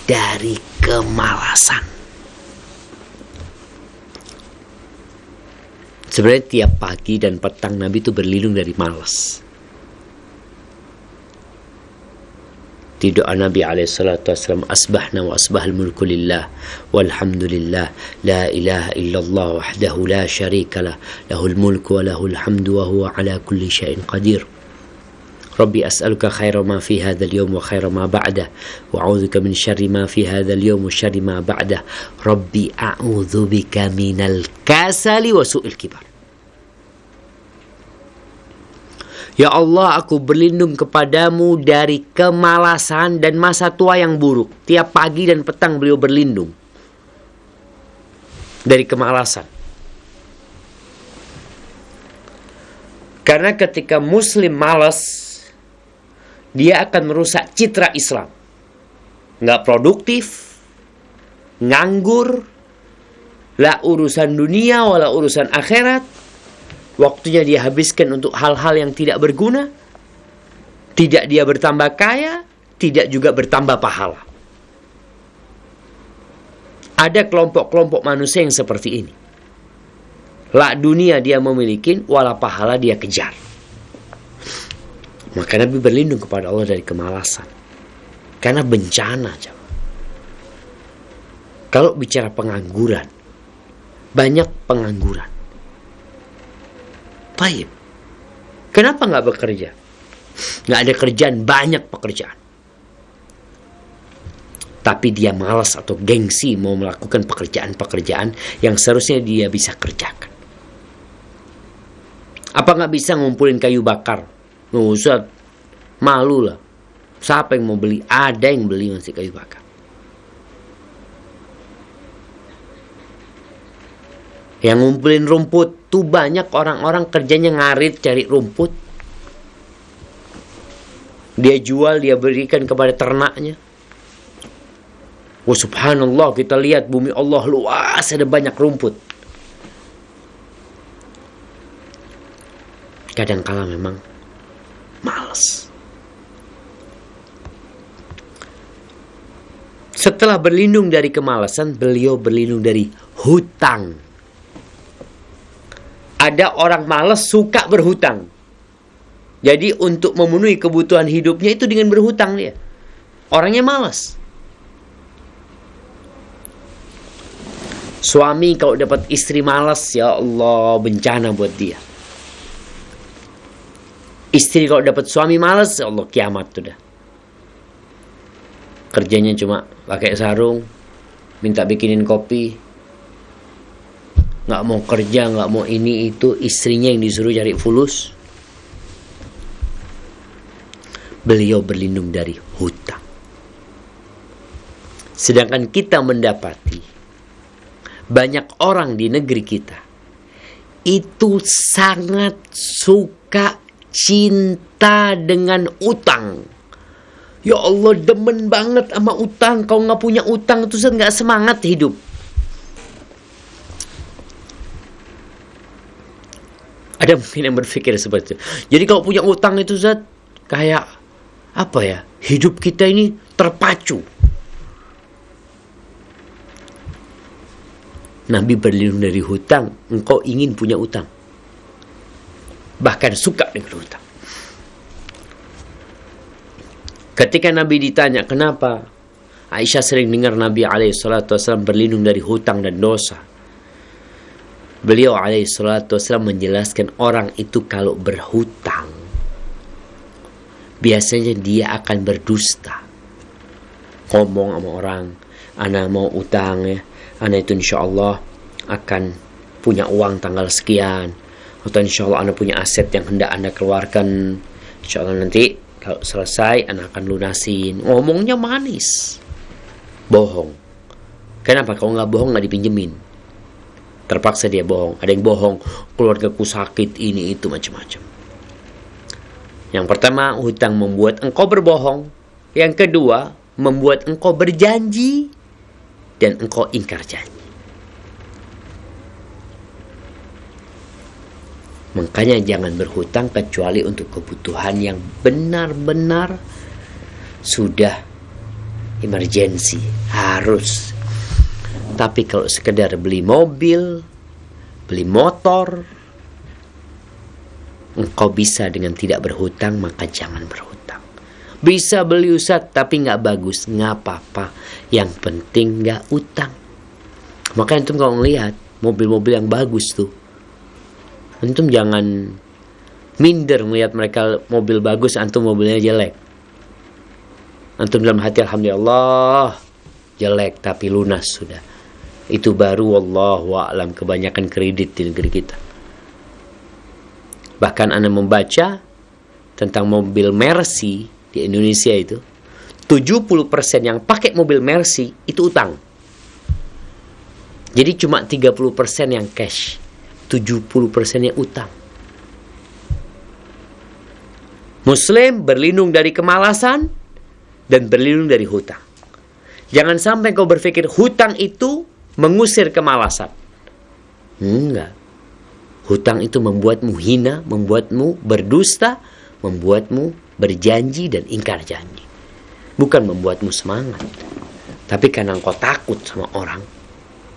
dari kemalasan. Sebenarnya tiap pagi dan petang Nabi itu berlindung dari malas. Di doa Nabi SAW, asbahna wa asbahal mulku lillah walhamdulillah la ilaha illallah wahdahu la syarika lah lahul mulku wa lahul hamdu wa huwa ala kulli syai'in qadir. Rabbi as'aluka khaira ma fi hadzal yawm wa khaira ma ba'dah wa a'udzubika min syarri ma fi hadzal yawm wa syarri ma ba'dah. Rabbi a'udzubika minal kasali wa su'il kibar. Ya Allah, aku berlindung kepadamu dari kemalasan dan masa tua yang buruk. Tiap pagi dan petang beliau berlindung dari kemalasan. Karena ketika muslim malas, dia akan merusak citra Islam. Nggak produktif, nganggur, la urusan dunia wala urusan akhirat. Waktunya dia habiskan untuk hal-hal yang tidak berguna. Tidak dia bertambah kaya, tidak juga bertambah pahala. Ada kelompok-kelompok manusia yang seperti ini. La dunia dia memiliki, wala pahala dia kejar. Maka Nabi berlindung kepada Allah dari kemalasan. Karena bencana. Kalau bicara pengangguran, banyak pengangguran. Baik. Kenapa nggak bekerja? Nggak ada kerjaan, banyak pekerjaan. Tapi dia malas atau gengsi mau melakukan pekerjaan-pekerjaan yang seharusnya dia bisa kerjakan. Apa nggak bisa ngumpulin kayu bakar? Nggak usah, malu lah. Siapa yang mau beli? Ada yang beli masih kayu bakar. Yang ngumpulin rumput. Tuh banyak orang-orang kerjanya ngarit cari rumput. Dia jual, dia berikan kepada ternaknya. Oh subhanallah, kita lihat bumi Allah luas, ada banyak rumput. Kadangkala memang malas. Setelah berlindung dari kemalasan, beliau berlindung dari hutang. Ada orang malas suka berhutang. Jadi untuk memenuhi kebutuhan hidupnya itu dengan berhutang dia. Orangnya malas. Suami kalau dapat istri malas, ya Allah, bencana buat dia. Istri kalau dapat suami malas, ya Allah, kiamat sudah. Kerjanya cuma pakai sarung, minta bikinin kopi, nggak mau kerja, nggak mau ini itu, istrinya yang disuruh cari fulus. Beliau berlindung dari hutang. Sedangkan kita mendapati banyak orang di negeri kita itu sangat suka cinta dengan utang. Ya Allah, demen banget sama utang. Kalau nggak punya utang itu nggak semangat hidup. Ada mungkin yang berpikir seperti itu. Jadi kalau punya utang itu Zat, kayak apa ya? Hidup kita ini terpacu. Nabi berlindung dari hutang. Engkau ingin punya utang, bahkan suka dengan hutang. Ketika Nabi ditanya kenapa, Aisyah sering dengar Nabi SAW berlindung dari hutang dan dosa. Beliau SAW menjelaskan orang itu kalau berhutang, biasanya dia akan berdusta. Ngomong sama orang, ana mau utang ya, ana itu insya Allah akan punya uang tanggal sekian, atau insya Allah ana punya aset yang hendak anda keluarkan, insya Allah nanti kalau selesai anak akan lunasin. Ngomongnya manis, bohong. Kenapa? Kalau nggak bohong nggak dipinjemin. Terpaksa dia bohong. Ada yang bohong, keluargaku sakit, ini itu macam-macam. Yang pertama, hutang membuat engkau berbohong. Yang kedua, membuat engkau berjanji dan engkau ingkar janji. Makanya jangan berhutang kecuali untuk kebutuhan yang benar-benar sudah emergensi, harus. Tapi kalau sekedar beli mobil, beli motor, engkau bisa dengan tidak berhutang, maka jangan berhutang. Bisa beli Ustaz tapi nggak bagus, nggak apa-apa. Yang penting nggak utang. Makanya antum kalau ngelihat mobil-mobil yang bagus tuh, antum jangan minder melihat mereka mobil bagus, antum mobilnya jelek. Antum dalam hati alhamdulillah jelek tapi lunas sudah. Itu baru wallahu a'lam kebanyakan kredit di negeri kita. Bahkan ana membaca tentang mobil Mercy di Indonesia itu 70% yang pakai mobil Mercy itu utang. Jadi cuma 30% yang cash. 70%-nya utang. Muslim berlindung dari kemalasan dan berlindung dari hutang. Jangan sampai kau berpikir hutang itu mengusir kemalasan. Enggak. Hutang itu membuatmu hina, membuatmu berdusta, membuatmu berjanji dan ingkar janji. Bukan membuatmu semangat. Tapi karena engkau takut sama orang,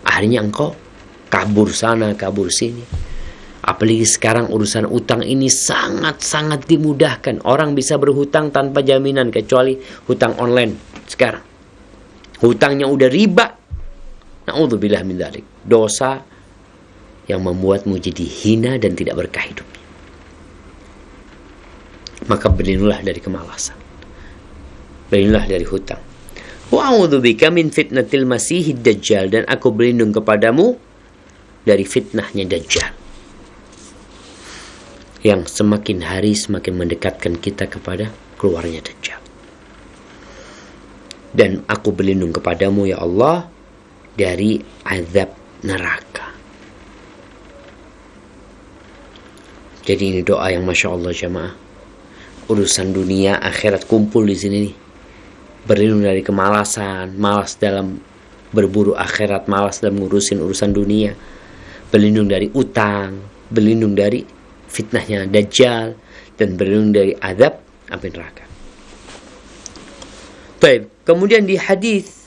akhirnya engkau kabur sana, kabur sini. Apalagi sekarang urusan utang ini sangat-sangat dimudahkan. Orang bisa berhutang tanpa jaminan kecuali hutang online sekarang. Hutangnya udah riba. Na'udzubillah min dzalik. Dosa yang membuatmu jadi hina dan tidak berkah hidupnya. Maka berlindunglah dari kemalasan. Berlindunglah dari hutang. Wa a'udzubika min fitnatil masihid dajjal, dan aku berlindung kepadamu dari fitnahnya Dajjal yang semakin hari semakin mendekatkan kita kepada keluarnya Dajjal. Dan aku berlindung kepadamu ya Allah dari azab neraka. Jadi ini doa yang Masya Allah jamaah. Urusan dunia akhirat kumpul di sini nih. Berlindung dari kemalasan, malas dalam berburu akhirat, malas dalam ngurusin urusan dunia. Berlindung dari utang, berlindung dari fitnahnya Dajjal, dan berlindung dari azab api neraka. Baik, kemudian di hadis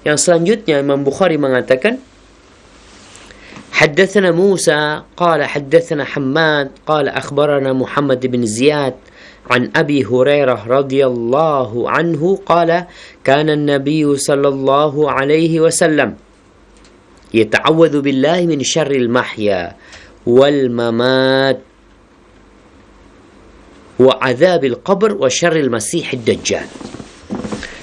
yang selanjutnya Imam Bukhari mengatakan, حدثنا موسى قال حدثنا حماد قال أخبرنا محمد بن زياد عن أبي هريرة رضي الله عنه قال كان النبي صلى الله عليه وسلم يتعوذ بالله من شر المحيا والممات وعذاب القبر وشر المسيح الدجال.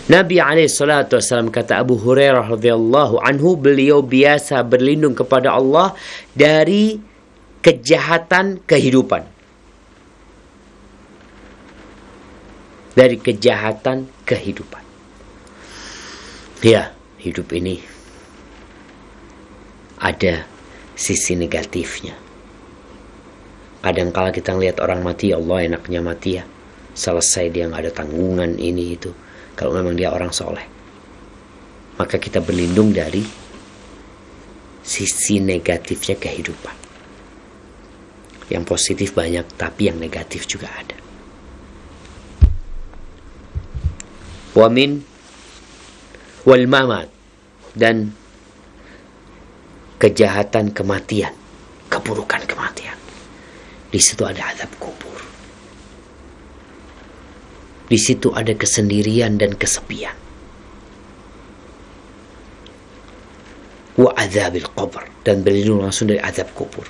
Nabi SAW, kata Abu Hurairah radhiyallahu anhu, beliau biasa berlindung kepada Allah dari kejahatan kehidupan. Dari kejahatan kehidupan. Ya, hidup ini ada sisi negatifnya. Kadang-kala kita ngelihat orang mati, ya Allah enaknya mati ya. Selesai, dia nggak ada tanggungan ini itu. Kalau memang dia orang soleh, maka kita berlindung dari sisi negatifnya kehidupan. Yang positif banyak, tapi yang negatif juga ada. Wamin wal mamat, dan kejahatan kematian, keburukan kematian. Di situ ada azab kubur. Di situ ada kesendirian dan kesepian. Wa adzabil qabr, dan berlindung langsung dari azab kubur.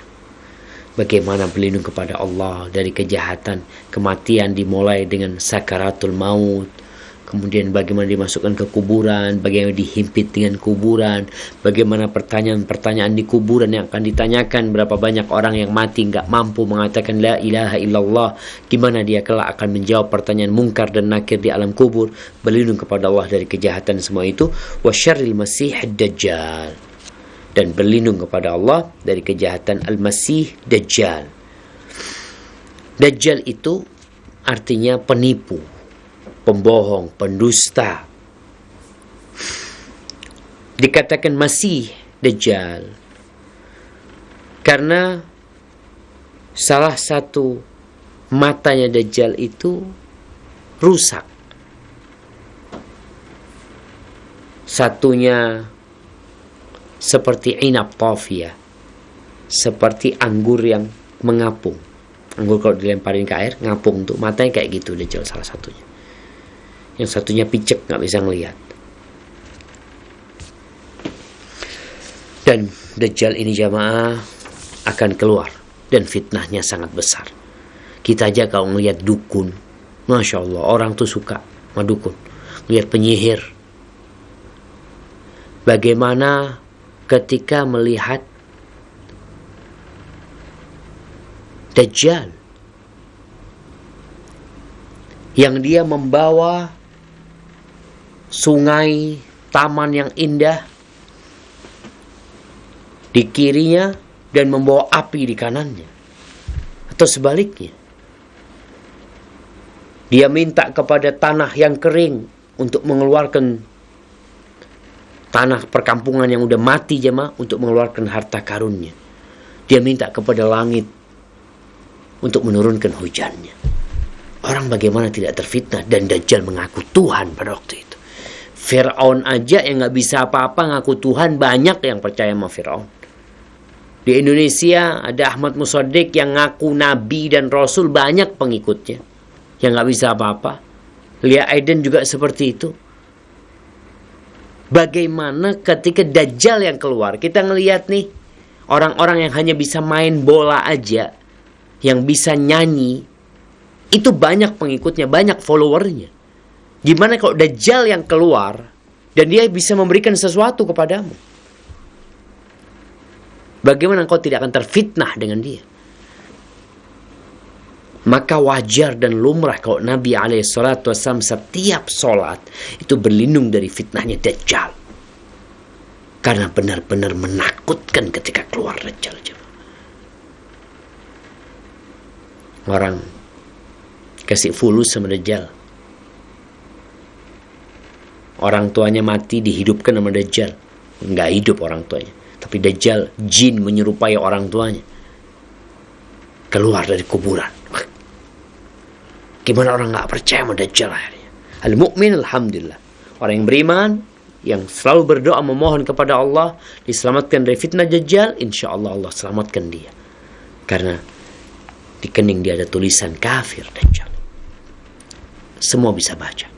Bagaimana berlindung kepada Allah dari kejahatan kematian, dimulai dengan sakaratul maut, kemudian bagaimana dimasukkan ke kuburan, bagaimana dihimpit dengan kuburan, bagaimana pertanyaan-pertanyaan di kuburan yang akan ditanyakan, berapa banyak orang yang mati nggak mampu mengatakan la ilaha illallah, gimana dia kelak akan menjawab pertanyaan mungkar dan nakir di alam kubur. Berlindung kepada Allah dari kejahatan semua itu. Wa syarril masih dajjal, dan berlindung kepada Allah dari kejahatan al-masih dajjal. Dajjal itu artinya penipu, pembohong, pendusta. Dikatakan masih dajjal karena salah satu matanya dajjal itu rusak. Satunya seperti inab tafiyah, seperti anggur yang mengapung. Anggur kalau dilemparin ke air ngapung tuh, matanya kayak gitu dajjal salah satunya. Yang satunya picek, nggak bisa ngelihat. Dan Dajjal ini jamaah akan keluar, dan fitnahnya sangat besar. Kita aja kalau ngelihat dukun, Masya Allah, orang tuh suka sama dukun. Lihat penyihir, bagaimana ketika melihat Dajjal yang dia membawa sungai, taman yang indah di kirinya dan membawa api di kanannya, atau sebaliknya. Dia minta kepada tanah yang kering untuk mengeluarkan tanah perkampungan yang udah mati jemaah, untuk mengeluarkan harta karunnya. Dia minta kepada langit untuk menurunkan hujannya. Orang bagaimana tidak terfitnah, dan Dajjal mengaku Tuhan pada waktu itu. Fir'aun aja yang gak bisa apa-apa ngaku Tuhan, banyak yang percaya sama Fir'aun. Di Indonesia ada Ahmad Musaddiq yang ngaku Nabi dan Rasul, banyak pengikutnya yang gak bisa apa-apa. Lia Aiden juga seperti itu. Bagaimana ketika Dajjal yang keluar, kita ngelihat nih orang-orang yang hanya bisa main bola aja, yang bisa nyanyi, itu banyak pengikutnya, banyak followernya. Gimana kalau Dajjal yang keluar dan dia bisa memberikan sesuatu kepadamu? Bagaimana engkau tidak akan terfitnah dengan dia? Maka wajar dan lumrah kalau Nabi SAW setiap sholat itu berlindung dari fitnahnya Dajjal. Karena benar-benar menakutkan ketika keluar Dajjal. Orang kasih fulus sama Dajjal. Orang tuanya mati dihidupkan sama Dajjal. Nggak hidup orang tuanya. Tapi Dajjal, jin menyerupai orang tuanya. Keluar dari kuburan. Gimana orang nggak percaya sama Dajjal akhirnya? Al-mu'min, alhamdulillah. Orang yang beriman, yang selalu berdoa memohon kepada Allah, diselamatkan dari fitnah Dajjal, insya Allah Allah selamatkan dia. Karena di kening dia ada tulisan kafir Dajjal. Semua bisa baca.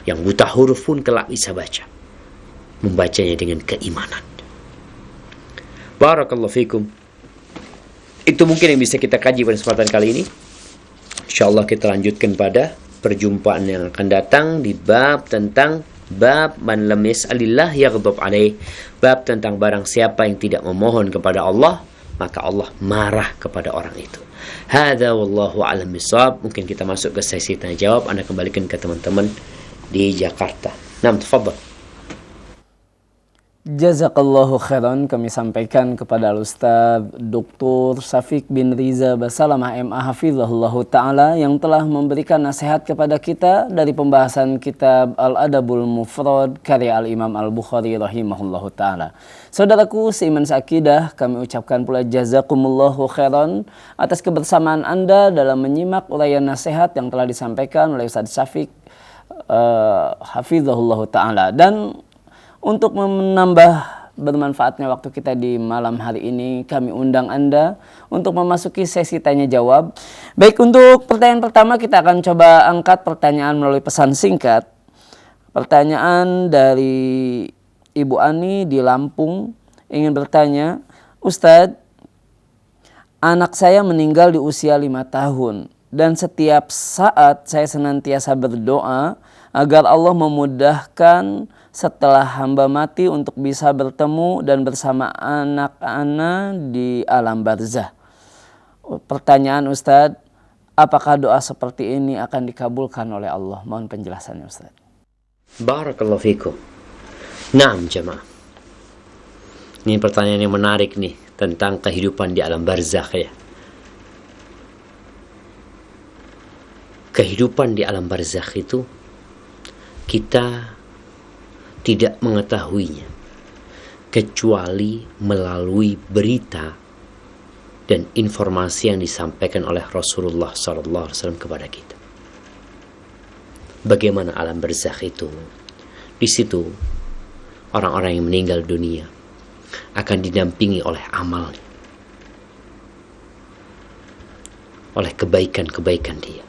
Yang buta huruf pun kelak bisa baca. Membacanya dengan keimanan. Barakallahu fikum. Itu mungkin yang bisa kita kaji pada kesempatan kali ini. InsyaAllah kita lanjutkan pada perjumpaan yang akan datang di bab tentang bab man lam yas'alillah yaghdab alaih. Bab tentang barang siapa yang tidak memohon kepada Allah, maka Allah marah kepada orang itu. Hadza wallahu a'lam bissawab. Mungkin kita masuk ke sesi tanya jawab. Anda kembalikan ke teman-teman di Jakarta. Nah, tafadhal. Jazakallahu khairan, kami sampaikan kepada Al-Ustaz Dr. Syafiq bin Riza Basalamah MA Hafizahullahu Ta'ala yang telah memberikan nasihat kepada kita dari pembahasan kitab Al-Adabul Mufrad karya Al-Imam Al-Bukhari rahimahullahu ta'ala. Saudaraku seiman seakidah, kami ucapkan pula jazakumullahu khairan atas kebersamaan Anda dalam menyimak uraian nasihat yang telah disampaikan oleh Ustaz Syafiq Hafizahullahu Ta'ala. Dan untuk menambah bermanfaatnya waktu kita di malam hari ini, kami undang Anda untuk memasuki sesi tanya jawab. Baik, untuk pertanyaan pertama kita akan coba angkat pertanyaan melalui pesan singkat. Pertanyaan dari Ibu Ani di Lampung ingin bertanya, Ustadz, anak saya meninggal di usia 5 tahun dan setiap saat saya senantiasa berdoa agar Allah memudahkan setelah hamba mati untuk bisa bertemu dan bersama anak-anak di alam barzah. Pertanyaan Ustadz, apakah doa seperti ini akan dikabulkan oleh Allah? Mohon penjelasannya Ustadz. Barakallahu fikum. Naam jemaah. Ini pertanyaan yang menarik nih tentang kehidupan di alam barzakh ya. Kehidupan di alam barzakh itu kita tidak mengetahuinya kecuali melalui berita dan informasi yang disampaikan oleh Rasulullah SAW kepada kita. Bagaimana alam barzakh itu? Di situ orang-orang yang meninggal dunia akan didampingi oleh amalnya, oleh kebaikan-kebaikan dia.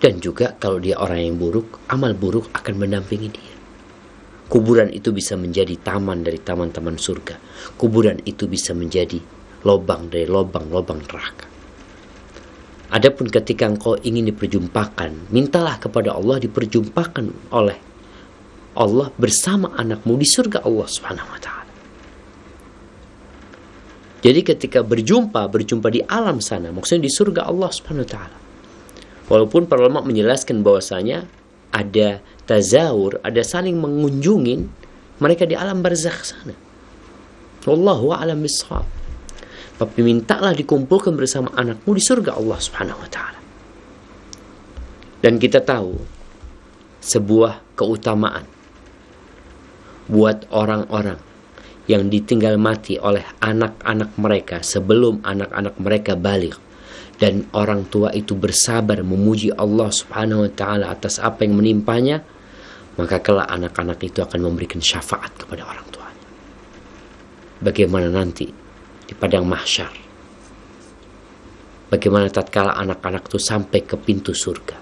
Dan juga kalau dia orang yang buruk, amal buruk akan mendampingi dia. Kuburan itu bisa menjadi taman dari taman-taman surga. Kuburan itu bisa menjadi lobang dari lobang-lobang neraka. Adapun ketika engkau ingin diperjumpakan, mintalah kepada Allah diperjumpakan oleh Allah bersama anakmu di surga Allah Subhanahu wa taala. Jadi ketika berjumpa di alam sana, maksudnya di surga Allah Subhanahu wa taala. Walaupun para ulama menjelaskan bahwasanya ada tazawur, ada saling mengunjungin mereka di alam barzakh sana. Wallahu a'lam bishawab. Tapi mintalah dikumpulkan bersama anakmu di surga Allah Subhanahu wa taala. Dan kita tahu sebuah keutamaan buat orang-orang yang ditinggal mati oleh anak-anak mereka sebelum anak-anak mereka baligh, dan orang tua itu bersabar memuji Allah Subhanahu wa taala atas apa yang menimpanya, maka kelak anak-anak itu akan memberikan syafaat kepada orang tuanya. Bagaimana nanti di padang mahsyar? Bagaimana tatkala anak-anak itu sampai ke pintu surga?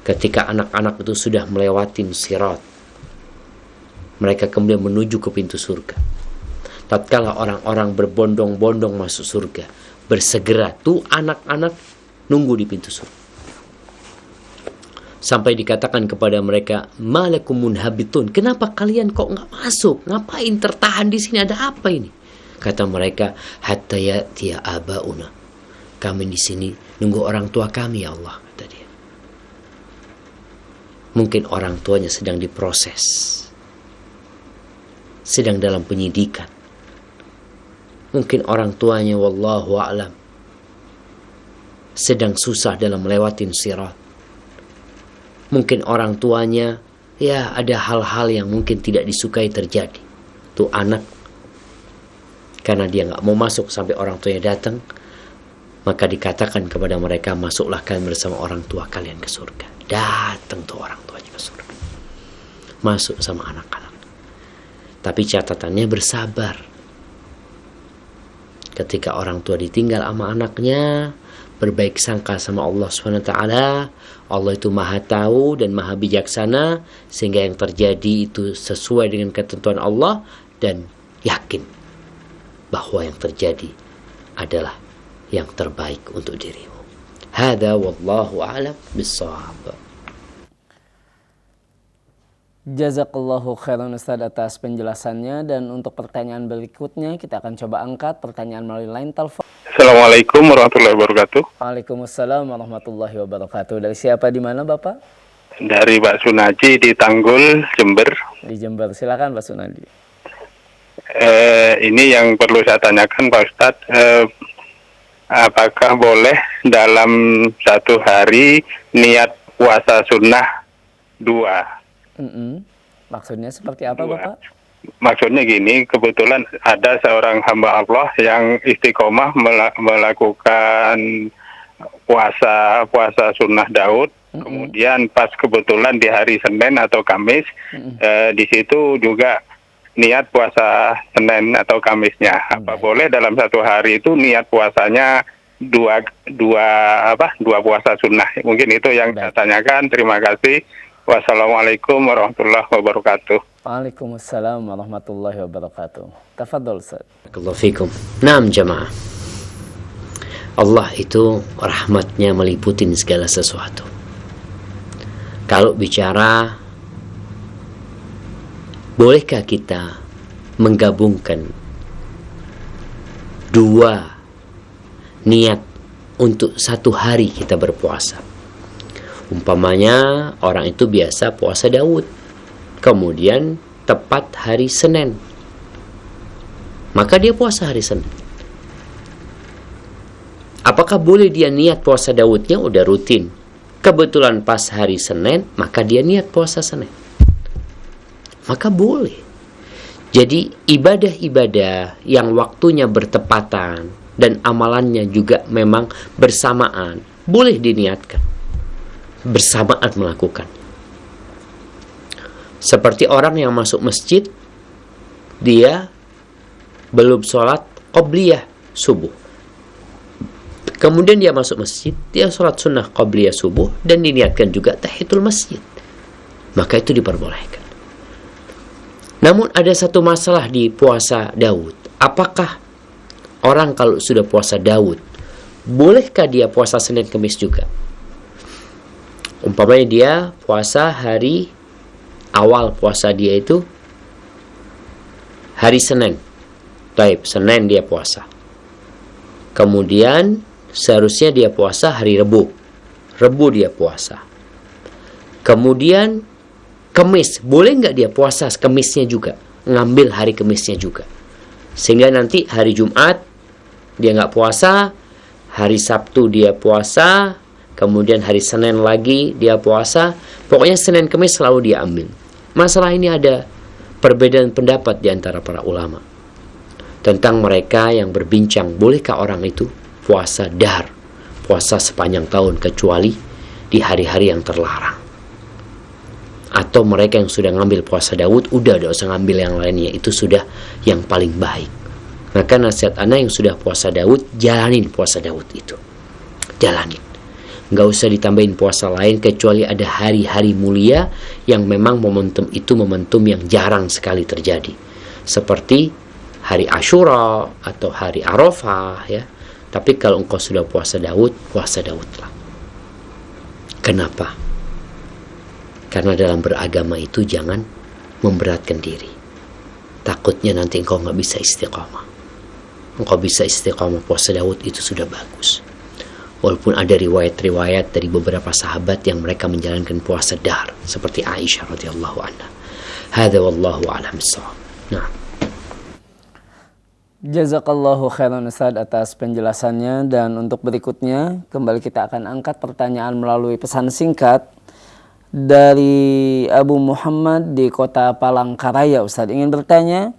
Ketika anak-anak itu sudah melewati sirat, mereka kemudian menuju ke pintu surga. Tatkala orang-orang berbondong-bondong masuk surga, bersegera tuh anak-anak nunggu di pintu surga. Sampai dikatakan kepada mereka, malakumun habitun, kenapa kalian kok nggak masuk? Ngapain tertahan di sini? Ada apa ini? Kata mereka, hatta ya'tiya abauna, kami di sini nunggu orang tua kami ya Allah, kata dia. Mungkin orang tuanya sedang diproses, sedang dalam penyidikan. Mungkin orang tuanya wallahu a'lam sedang susah dalam melewatin sirat. Mungkin orang tuanya, ya ada hal-hal yang mungkin tidak disukai terjadi. Tuh anak, karena dia gak mau masuk sampai orang tuanya datang, maka dikatakan kepada mereka, masuklah kalian bersama orang tua kalian ke surga. Datang tuh orang tuanya ke surga, masuk sama anak-anak. Tapi catatannya bersabar. Ketika orang tua ditinggal sama anaknya, berbaik sangka sama Allah SWT. Allah itu maha tahu dan maha bijaksana, sehingga yang terjadi itu sesuai dengan ketentuan Allah, dan yakin bahwa yang terjadi adalah yang terbaik untuk dirimu. Hada wallahu a'lam bissawab. Jazakallahu khairan Ustaz atas penjelasannya, dan untuk pertanyaan berikutnya kita akan coba angkat pertanyaan melalui line telepon. Assalamualaikum warahmatullahi wabarakatuh. Waalaikumsalam warahmatullahi wabarakatuh. Dari siapa, di mana Bapak? Dari Pak Sunaji di Tanggul, Jember. Di Jember. Silakan Pak Sunadi. Ini yang perlu saya tanyakan Pak Ustadz, apakah boleh dalam satu hari niat puasa sunnah 2? Maksudnya seperti apa Bapak? Maksudnya gini, kebetulan ada seorang hamba Allah yang istiqomah melakukan puasa sunnah Daud. Kemudian pas kebetulan di hari Senin atau Kamis, di situ juga niat puasa Senin atau Kamisnya. Apa boleh dalam satu hari itu niat puasanya dua puasa sunnah? Mungkin itu yang saya tanyakan. Terima kasih. Wassalamualaikum warahmatullahi wabarakatuh. Waalaikumsalam warahmatullahi wabarakatuh. Tafadhol Ustaz. Barakallahu fikum. Naam jamaah. Allah itu rahmatnya meliputi segala sesuatu. Kalau bicara, bolehkah kita menggabungkan dua niat untuk satu hari kita berpuasa? Umpamanya orang itu biasa puasa Daud, kemudian tepat hari Senin, maka dia puasa hari Senin. Apakah boleh dia niat puasa Daudnya udah rutin, kebetulan pas hari Senin, maka dia niat puasa Senin? Maka boleh. Jadi ibadah-ibadah yang waktunya bertepatan dan amalannya juga memang bersamaan, boleh diniatkan bersamaan melakukan. Seperti orang yang masuk masjid, dia belum sholat qobliyah subuh, kemudian dia masuk masjid, dia sholat sunnah qobliyah subuh, dan diniatkan juga tahiyatul masjid, maka itu diperbolehkan. Namun ada satu masalah di puasa Daud. Apakah orang kalau sudah puasa Daud, bolehkah dia puasa Senin Kamis juga? Umpamanya dia puasa hari awal puasa dia itu hari Senin. Baik, Senin dia puasa. Kemudian seharusnya dia puasa hari Rebu. Rebu dia puasa. Kemudian Kamis, boleh nggak dia puasa Kamisnya juga? Ngambil hari Kamisnya juga. Sehingga nanti hari Jumat dia nggak puasa, hari Sabtu dia puasa, kemudian hari Senin lagi dia puasa. Pokoknya Senin Kamis selalu dia ambil. Masalah ini ada perbedaan pendapat di antara para ulama tentang mereka yang berbincang, bolehkah orang itu puasa dahar, puasa sepanjang tahun kecuali di hari-hari yang terlarang. Atau mereka yang sudah ngambil puasa Daud, udah usah ngambil yang lainnya, itu sudah yang paling baik. Maka nasihat anak yang sudah puasa Daud, jalanin puasa Daud itu, jalanin. Nggak usah ditambahin puasa lain kecuali ada hari-hari mulia yang memang momentum itu momentum yang jarang sekali terjadi, seperti hari Asyura atau hari Arafah ya. Tapi kalau engkau sudah puasa Daudlah. Kenapa? Karena dalam beragama itu jangan memberatkan diri. Takutnya nanti engkau nggak bisa istiqamah. Engkau bisa istiqamah puasa Daud itu sudah bagus. Walaupun ada riwayat-riwayat dari beberapa sahabat yang mereka menjalankan puasa dahar, seperti Aisyah radhiyallahu anha. Hadza wallahu a'lam bissawab. Nah. Jazakallahu khairan Ustaz atas penjelasannya, dan untuk berikutnya kembali kita akan angkat pertanyaan melalui pesan singkat dari Abu Muhammad di kota Palangkaraya. Ustaz ingin bertanya,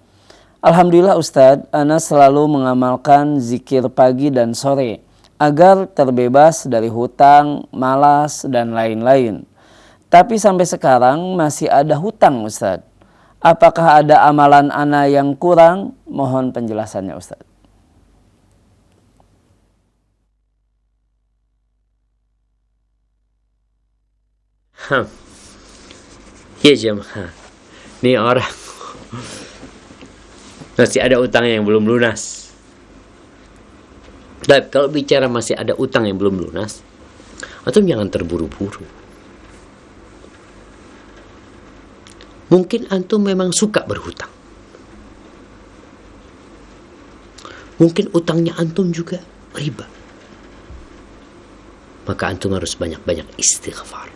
Alhamdulillah Ustaz, ana selalu mengamalkan zikir pagi dan sore agar terbebas dari hutang, malas dan lain-lain. Tapi sampai sekarang masih ada hutang Ustaz. Apakah ada amalan ana yang kurang? Mohon penjelasannya Ustaz. Ya jemaah, ini orang masih ada utang yang belum lunas. Tapi kalau bicara masih ada utang yang belum lunas, antum jangan terburu-buru. Mungkin antum memang suka berhutang. Mungkin utangnya antum juga riba. Maka antum harus banyak-banyak istighfar.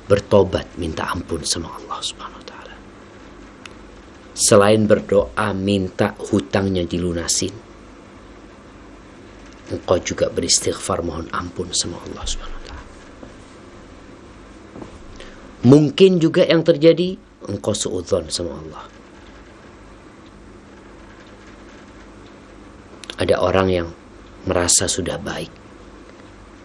Bertobat, minta ampun sama Allah Subhanahu wa taala. Selain berdoa minta hutangnya dilunasin, engkau juga beristighfar mohon ampun sama Allah Subhanahu wa taala. Mungkin juga yang terjadi engkau suudzon sama Allah. Ada orang yang merasa sudah baik.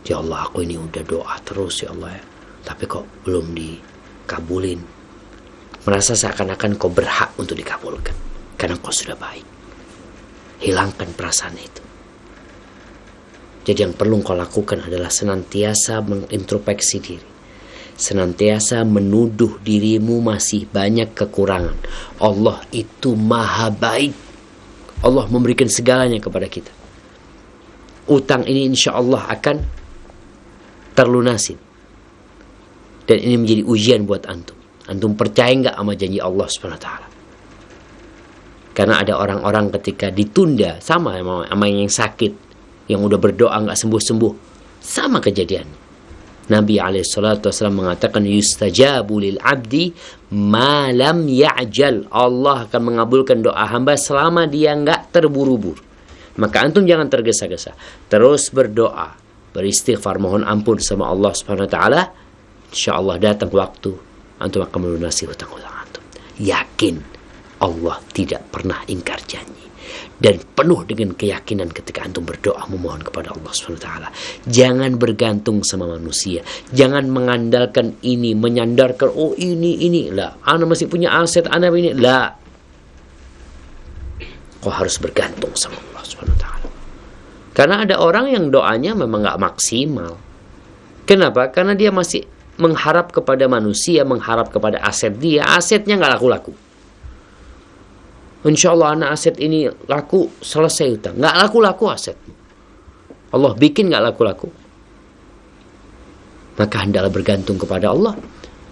Ya Allah, aku ini udah doa terus ya Allah ya, tapi kok belum dikabulin. Merasa seakan-akan kau berhak untuk dikabulkan karena kau sudah baik. Hilangkan perasaan itu. Jadi yang perlu kau lakukan adalah senantiasa mengintrospeksi diri, senantiasa menuduh dirimu masih banyak kekurangan. Allah itu maha baik. Allah memberikan segalanya kepada kita. Utang ini insya Allah akan terlunasin. Dan ini menjadi ujian buat antum. Antum percaya nggak sama janji Allah Subhanahu wa taala? Karena ada orang-orang ketika ditunda, sama yang sakit, yang udah berdoa nggak sembuh-sembuh, sama kejadiannya. Nabi SAW mengatakan yustajabu lil abdi ma lam ya'jal. Allah akan mengabulkan doa hamba selama dia nggak terburu-buru. Maka antum jangan tergesa-gesa, terus berdoa, beristighfar, mohon ampun sama Allah Subhanahu wa taala. Insyaallah datang waktu antum akan melunasi hutang-hutang antum. Yakin Allah tidak pernah ingkar janji. Dan penuh dengan keyakinan ketika antum berdoa memohon kepada Allah Subhanahu wa taala. Jangan bergantung sama manusia. Jangan mengandalkan ini, menyandarkan oh ini lah. Ana masih punya aset, ana ini lah. Kau harus bergantung sama Allah Subhanahu wa taala. Karena ada orang yang doanya memang enggak maksimal. Kenapa? Karena dia masih mengharap kepada manusia, mengharap kepada aset dia. Asetnya enggak laku-laku. Insya Allah anak aset ini laku, selesai hutang. Nggak laku-laku aset. Allah bikin nggak laku-laku. Maka hendaklah bergantung kepada Allah.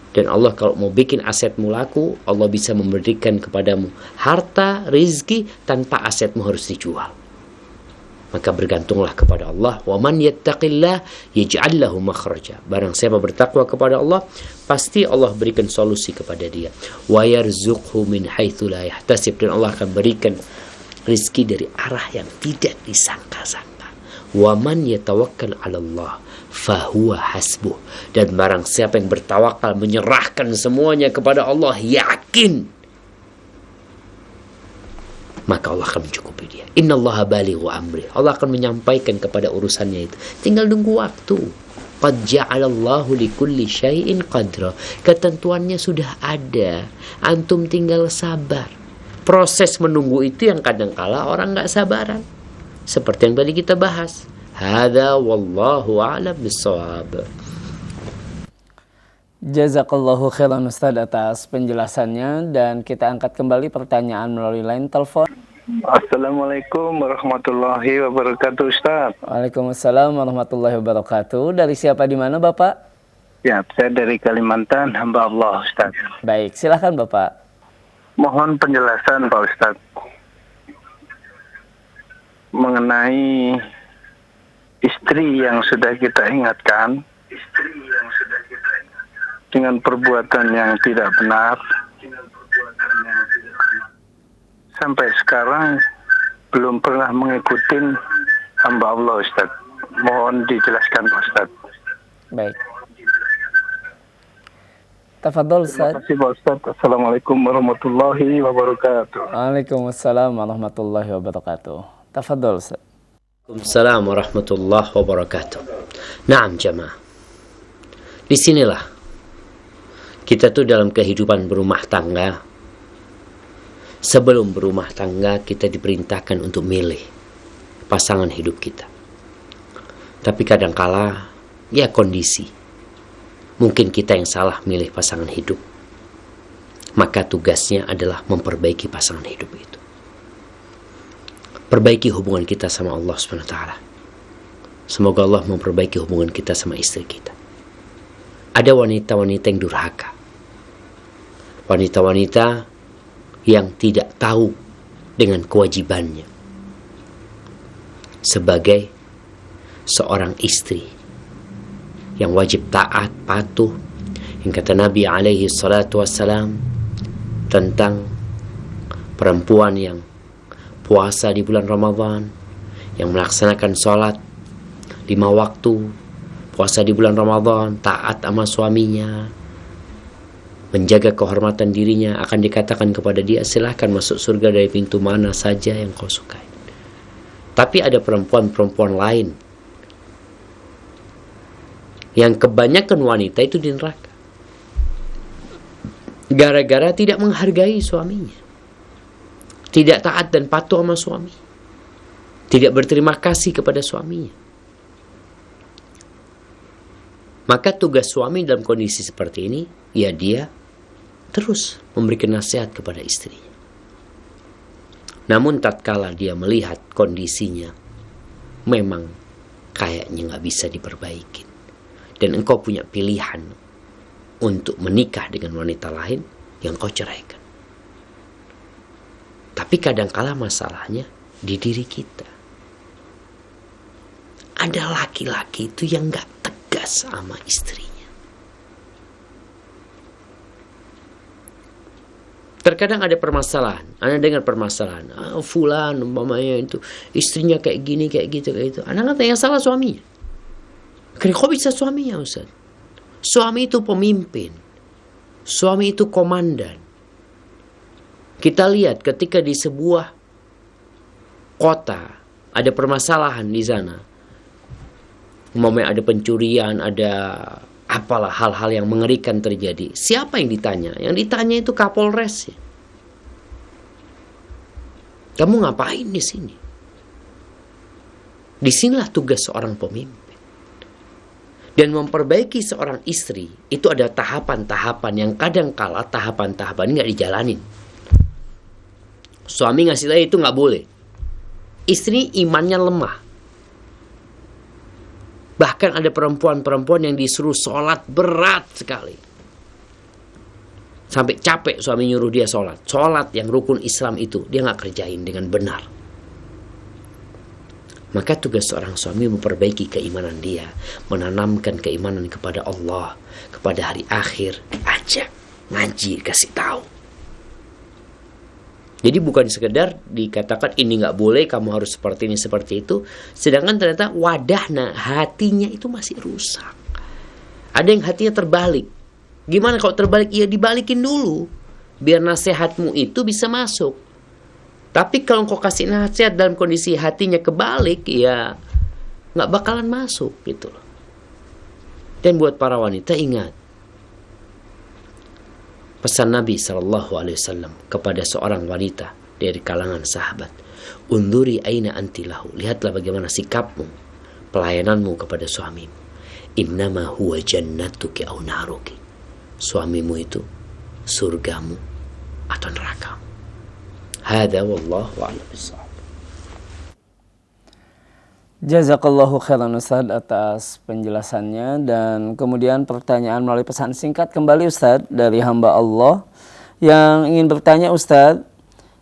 Dan Allah kalau mau bikin asetmu laku, Allah bisa memberikan kepadamu harta, rizki, tanpa asetmu harus dijual. Maka bergantunglah kepada Allah. Wa man yattaqillah yaj'al lahu makhraja. Barang siapa bertakwa kepada Allah, pasti Allah berikan solusi kepada dia. Wa yarzuqhu min haitsu la yahtasib. Dan Allah akan berikan rezeki dari arah yang tidak disangka-sangka. Wa man yatawakkal 'ala Allah fahuwa hasbuh. Dan barang siapa yang bertawakal, menyerahkan semuanya kepada Allah, yakin, maka Allah akan mencukupi dia. Innallaha balighu amri. Allah akan menyampaikan kepada urusannya itu. Tinggal nunggu waktu. Qad ja'alallahu likulli syai'in qadra. Ketentuannya sudah ada. Antum tinggal sabar. Proses menunggu itu yang kadangkala orang enggak sabaran. Seperti yang tadi kita bahas. Hadza wallahu a'lam bissawab. Jazakallahu khairan Ustaz atas penjelasannya, dan kita angkat kembali pertanyaan melalui line telepon. Assalamualaikum warahmatullahi wabarakatuh, Ustaz. Waalaikumsalam warahmatullahi wabarakatuh. Dari siapa di mana Bapak? Ya, saya dari Kalimantan, hamba Allah, Ustaz. Baik, silahkan Bapak. Mohon penjelasan Pak Ustaz mengenai istri yang sudah kita ingatkan dengan perbuatan yang tidak benar, sampai sekarang belum pernah mengikuti hamba Allah, Ustaz. Mohon dijelaskan, Ustaz. Baik. Tafadhol, Terima Ustaz. kasih, Pak Ustaz. Assalamualaikum warahmatullahi wabarakatuh. Waalaikumsalam warahmatullahi wabarakatuh. Tafadhol, Ustaz. Waalaikumsalam warahmatullahi wabarakatuh. Naam jamaah. Disinilah kita tuh dalam kehidupan berumah tangga. Sebelum berumah tangga kita diperintahkan untuk milih pasangan hidup kita. Tapi kadangkala ya kondisi. Mungkin kita yang salah milih pasangan hidup. Maka tugasnya adalah memperbaiki pasangan hidup itu. Perbaiki hubungan kita sama Allah SWT. Semoga Allah memperbaiki hubungan kita sama istri kita. Ada wanita-wanita yang durhaka. Wanita-wanita yang tidak tahu dengan kewajibannya sebagai seorang istri yang wajib taat, patuh, yang kata Nabi alaihi salatu wassalam tentang perempuan yang puasa di bulan Ramadan, yang melaksanakan sholat 5 waktu, puasa di bulan Ramadan, taat sama suaminya, menjaga kehormatan dirinya, akan dikatakan kepada dia, silahkan masuk surga dari pintu mana saja yang kau sukai. Tapi ada perempuan-perempuan lain yang kebanyakan wanita itu di neraka gara-gara tidak menghargai suaminya, tidak taat dan patuh sama suami, tidak berterima kasih kepada suaminya. Maka tugas suami dalam kondisi seperti ini, ya dia terus memberikan nasihat kepada istrinya. Namun tatkala dia melihat kondisinya memang kayaknya nggak bisa diperbaiki, dan engkau punya pilihan untuk menikah dengan wanita lain, yang kau ceraikan. Tapi kadangkala masalahnya di diri kita. Ada laki-laki itu yang nggak tegas sama istrinya. Terkadang ada permasalahan, Anda dengar permasalahan, fulan umpamanya itu istrinya kayak gini, kayak gitu, kayak itu. Anda kata yang salah suaminya. Kok bisa suaminya, Ustaz? Suami itu pemimpin, suami itu komandan. Kita lihat ketika di sebuah kota ada permasalahan di sana, umpamanya ada pencurian, ada apalah hal-hal yang mengerikan terjadi. Siapa yang ditanya? Yang ditanya itu Kapolres. Kamu ngapain di sini? Disinilah tugas seorang pemimpin. Dan memperbaiki seorang istri itu ada tahapan-tahapan yang kadangkala tahapan-tahapan ini nggak dijalanin. Suami ngasih tahu itu nggak boleh. Istri imannya lemah. Bahkan ada perempuan-perempuan yang disuruh sholat berat sekali. Sampai capek suami nyuruh dia sholat. Sholat yang rukun Islam itu dia nggak kerjain dengan benar. Maka tugas seorang suami memperbaiki keimanan dia. Menanamkan keimanan kepada Allah, kepada hari akhir. Ajak, ngaji, kasih tahu. Jadi bukan sekedar dikatakan ini nggak boleh, kamu harus seperti ini, seperti itu. Sedangkan ternyata wadahnya, hatinya itu masih rusak. Ada yang hatinya terbalik. Gimana kalau terbalik? Ya dibalikin dulu. Biar nasihatmu itu bisa masuk. Tapi kalau kau kasih nasihat dalam kondisi hatinya kebalik, ya nggak bakalan masuk gitu loh. Dan buat para wanita ingat. Pesan Nabi SAW kepada seorang wanita dari kalangan sahabat. Unduri aina anti lahu. Lihatlah bagaimana sikapmu, pelayananmu kepada suamimu. Innama huwa jannatuki au naruki. Suamimu itu surgamu atau nerakamu. Hada wallahu a'lam bishawab. Jazakallahu khairan Ustaz atas penjelasannya. Dan kemudian pertanyaan melalui pesan singkat kembali Ustaz dari hamba Allah yang ingin bertanya, Ustaz,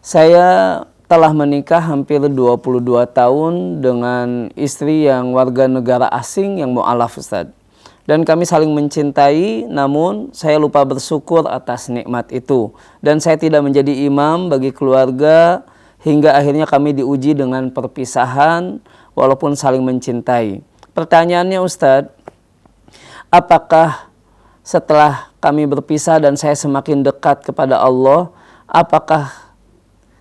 saya telah menikah hampir 22 tahun dengan istri yang warga negara asing yang mu'alaf Ustaz. Dan kami saling mencintai, namun saya lupa bersyukur atas nikmat itu. Dan saya tidak menjadi imam bagi keluarga hingga akhirnya kami diuji dengan perpisahan walaupun saling mencintai. Pertanyaannya Ustadz, apakah setelah kami berpisah dan saya semakin dekat kepada Allah, apakah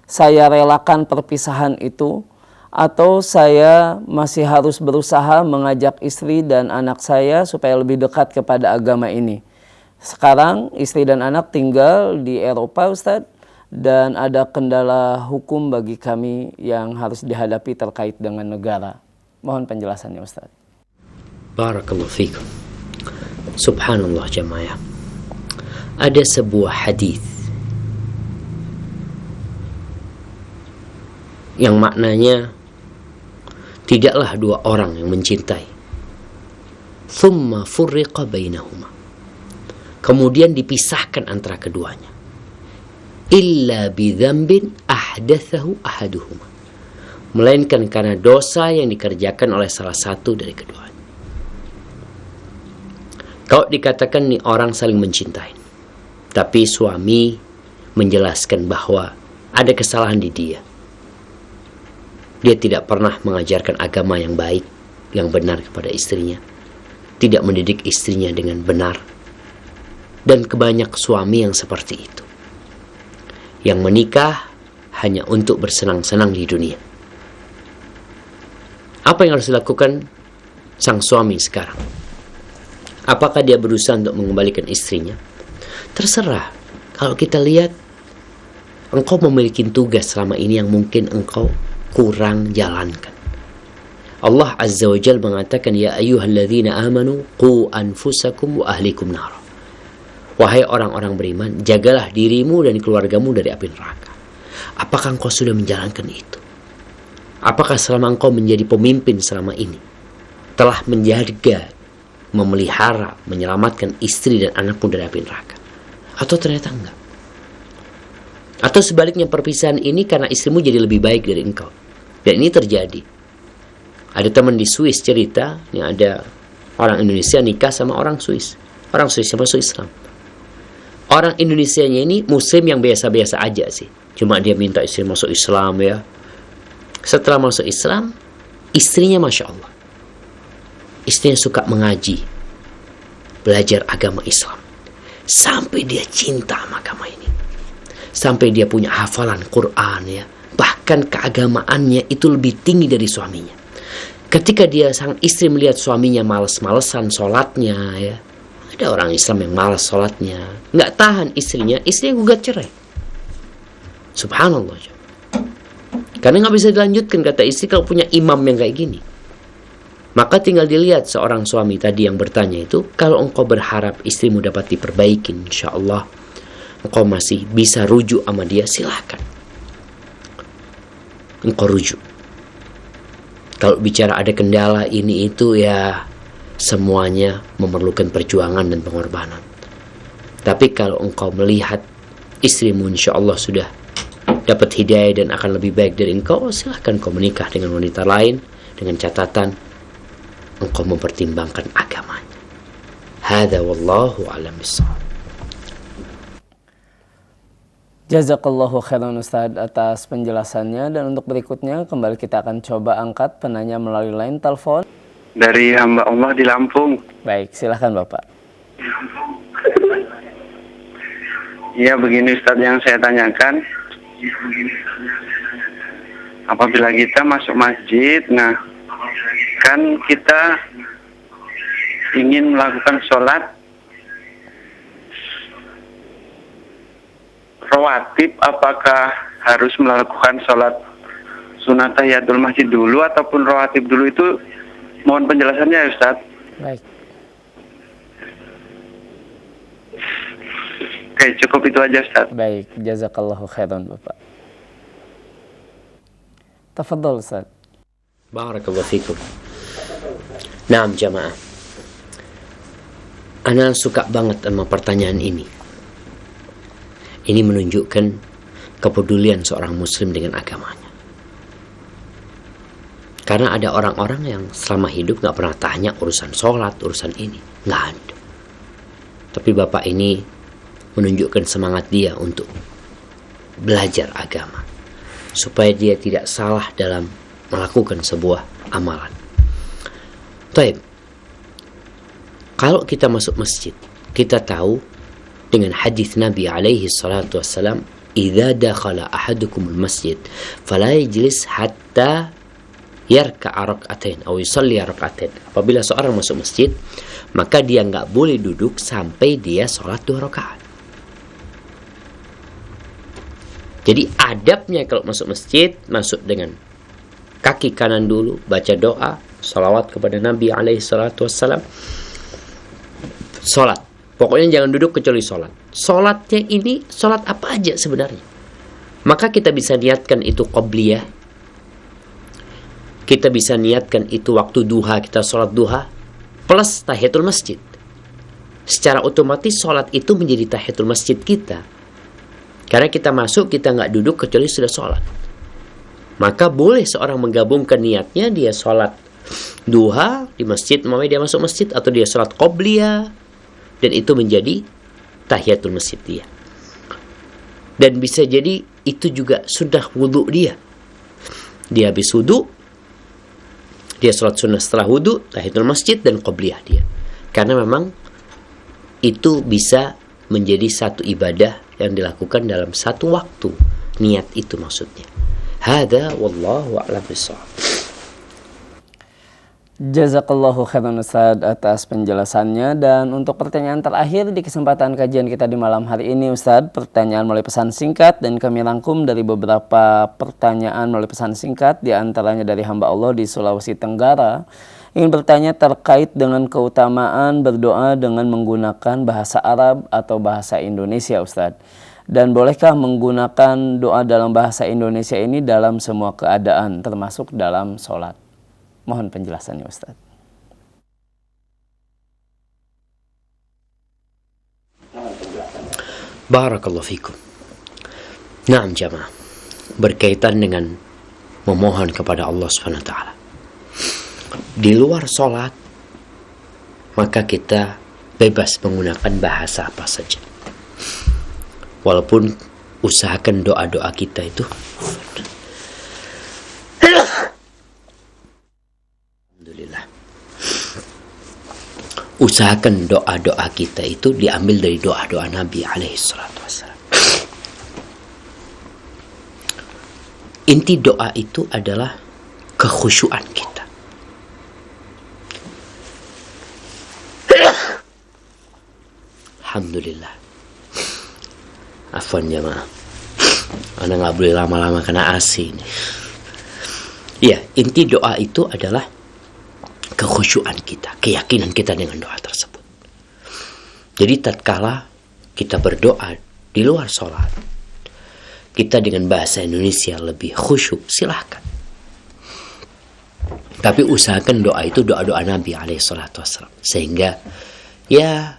saya relakan perpisahan itu, atau saya masih harus berusaha mengajak istri dan anak saya supaya lebih dekat kepada agama ini? Sekarang istri dan anak tinggal di Eropa Ustadz, dan ada kendala hukum bagi kami yang harus dihadapi terkait dengan negara. Mohon penjelasannya Ustadz. Barakallahu fikum. Subhanallah jamaah. Ada sebuah hadis yang maknanya tidaklah dua orang yang mencintai, thumma furriqa bainahuma, kemudian dipisahkan antara keduanya, illa bidzambin ahdatsahu ahaduhuma, melainkan karena dosa yang dikerjakan oleh salah satu dari keduanya. Kalau dikatakan nih orang saling mencintai, tapi suami menjelaskan bahwa ada kesalahan di dia. Dia tidak pernah mengajarkan agama yang baik, yang benar kepada istrinya. Tidak mendidik istrinya dengan benar. Dan kebanyak suami yang seperti itu, yang menikah hanya untuk bersenang-senang di dunia. Apa yang harus dilakukan sang suami sekarang? Apakah dia berusaha untuk mengembalikan istrinya? Terserah. Kalau kita lihat, engkau memiliki tugas selama ini yang mungkin engkau kurang jalankan. Allah Azza wa Jalla mengatakan, ya ayyuhalladzina amanu qu anfusakum wa ahlikum nar. Wahai orang-orang beriman, jagalah dirimu dan keluargamu dari api neraka. Apakah engkau sudah menjalankan itu? Apakah selama engkau menjadi pemimpin selama ini telah menjaga, memelihara, menyelamatkan istri dan anakmu dari api neraka? Atau ternyata enggak? Atau sebaliknya, perpisahan ini karena istrimu jadi lebih baik dari engkau. Dan ini terjadi. Ada teman di Swiss cerita, yang ada orang Indonesia nikah sama orang Swiss. Orang Swiss masuk Islam. Orang Indonesianya ini muslim yang biasa-biasa aja sih. Cuma dia minta istri masuk Islam ya. Setelah masuk Islam, istrinya Masya Allah, istrinya suka mengaji, belajar agama Islam, sampai dia cinta sama agama ini, sampai dia punya hafalan Quran ya. Bahkan keagamaannya itu lebih tinggi dari suaminya. Ketika dia sang istri melihat suaminya malas-malesan sholatnya ya, ada orang Islam yang malas sholatnya, nggak tahan istrinya gugat cerai. Subhanallah. Karena nggak bisa dilanjutkan, kata istri, kalau punya imam yang kayak gini. Maka tinggal dilihat seorang suami tadi yang bertanya itu, kalau engkau berharap istrimu dapat diperbaiki, insya Allah engkau masih bisa rujuk sama dia, silahkan. Engkau rujuk. Kalau bicara ada kendala ini itu ya, semuanya memerlukan perjuangan dan pengorbanan. Tapi kalau engkau melihat istrimu insya Allah sudah dapat hidayah dan akan lebih baik dari engkau, silahkan kau menikah dengan wanita lain, dengan catatan engkau mempertimbangkan agamanya. Hadza wallahu a'lam bissawab. Jazakallahu khairan Ustaz atas penjelasannya, dan untuk berikutnya kembali kita akan coba angkat penanya melalui line telepon. Dari hamba Allah di Lampung. Baik, silahkan Bapak. Iya, begini Ustaz yang saya tanyakan. Apabila kita masuk masjid, nah kan kita ingin melakukan sholat rawatib, apakah harus melakukan sholat sunat tahiyatul masjid dulu ataupun rawatib dulu? Itu mohon penjelasannya ya Ustaz. Baik. Oke, cukup itu aja Ustaz. Baik, jazakallahu khairan Bapak. Tafadhol Ustaz. Barakallahu fikum. Naam jamaah, ana suka banget sama pertanyaan ini. Ini menunjukkan kepedulian seorang muslim dengan agamanya. Karena ada orang-orang yang selama hidup gak pernah tanya urusan sholat, urusan ini, gak ada. Tapi bapak ini menunjukkan semangat dia untuk belajar agama. supaya dia tidak salah dalam melakukan sebuah amalan. Taib. Kalau kita masuk masjid, kita tahu dengan hadis Nabi alaihi salatu wassalam, "Idza dakhala ahadukum al-masjid, fala yajlis hatta yarka'a rak'atain atau yusalli rak'atain." Apabila seorang masuk masjid, maka dia enggak boleh duduk sampai dia salat 2 rakaat. Jadi adabnya kalau masuk masjid, masuk dengan kaki kanan dulu, baca doa, salawat kepada Nabi alaihi salatu wassalam, salat. Pokoknya jangan duduk kecuali salat. Salatnya ini salat apa aja sebenarnya. Maka kita bisa niatkan itu qabliyah. Kita bisa niatkan itu waktu duha, kita salat duha plus tahiyatul masjid. Secara otomatis salat itu menjadi tahiyatul masjid kita. Karena kita masuk, kita nggak duduk kecuali sudah sholat. Maka boleh seorang menggabungkan niatnya, dia sholat duha di masjid, mamanya dia masuk masjid, atau dia sholat qobliyah, dan itu menjadi tahiyatul masjid dia. Dan bisa jadi itu juga sudah wudhu dia. Dia habis wudhu, dia sholat sunnah setelah wudhu, tahiyatul masjid, dan qobliyah dia. Karena memang itu bisa menjadi satu ibadah yang dilakukan dalam satu waktu. Niat itu maksudnya. Hada wallahu a'lam bishawab. Jazakallahu khairan Ustaz atas penjelasannya. Dan untuk pertanyaan terakhir di kesempatan kajian kita di malam hari ini Ustaz, pertanyaan melalui pesan singkat, dan kami rangkum dari beberapa pertanyaan melalui pesan singkat, di antaranya dari hamba Allah di Sulawesi Tenggara, ingin bertanya terkait dengan keutamaan berdoa dengan menggunakan bahasa Arab atau bahasa Indonesia Ustaz. Dan bolehkah menggunakan doa dalam bahasa Indonesia ini dalam semua keadaan, termasuk dalam sholat? Mohon penjelasannya Ustaz. Barakallahu fikum. Naam jamaah. Berkaitan dengan memohon kepada Allah Subhanahu wa taala. Di luar sholat, maka kita bebas menggunakan bahasa apa saja. Walaupun usahakan doa-doa kita itu Alhamdulillah. Usahakan doa-doa kita itu diambil dari doa-doa Nabi alaihi salatu wassalam. Inti doa itu adalah kekhusyuan kita. Alhamdulillah. Afwan jamaah, anda nggak boleh lama-lama kena AC ini. Ya, inti doa itu adalah kekhusyuan kita, keyakinan kita dengan doa tersebut. Jadi tatkala kita berdoa di luar sholat, kita dengan bahasa Indonesia lebih khusyuk, silahkan. Tapi usahakan doa itu doa-doa Nabi alaihissalam, sehingga ya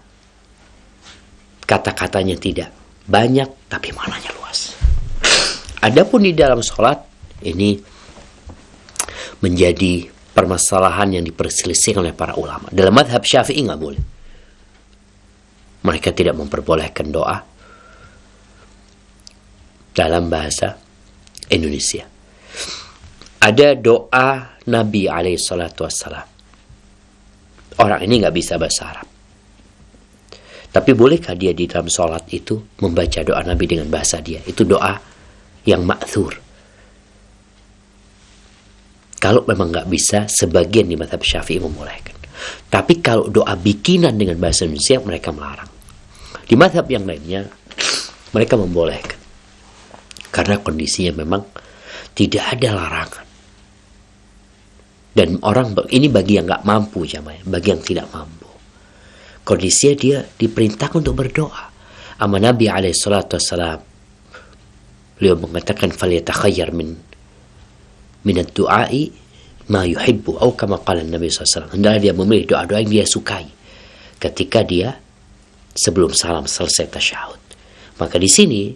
kata-katanya tidak banyak tapi maknanya luas. Adapun di dalam sholat ini menjadi permasalahan yang diperselisihkan oleh para ulama. Dalam mazhab Syafi'i nggak boleh. Mereka tidak memperbolehkan doa dalam bahasa Indonesia. Ada doa Nabi alaihissalam. Orang ini nggak bisa bahasa Arab. Tapi bolehkah dia di dalam sholat itu membaca doa Nabi dengan bahasa dia? Itu doa yang ma'thur. Kalau memang nggak bisa, sebagian di mazhab Syafi'i membolehkan. Tapi kalau doa bikinan dengan bahasa Indonesia, mereka melarang. Di mazhab yang lainnya, mereka membolehkan. Karena kondisinya memang tidak ada larangan. Dan orang, ini bagi yang nggak mampu, jamaah, bagi yang tidak mampu. Kondisinya dia diperintahkan untuk berdoa. Ama Nabi alaihissalatu wassalam, beliau mengatakan falyatakhayyar min ad-du'ai ma yuhibbu, atau kama qala Nabi SAW. Hendaklah dia memilih doa-doa yang dia sukai ketika dia sebelum salam selesai tasyahud. Maka di sini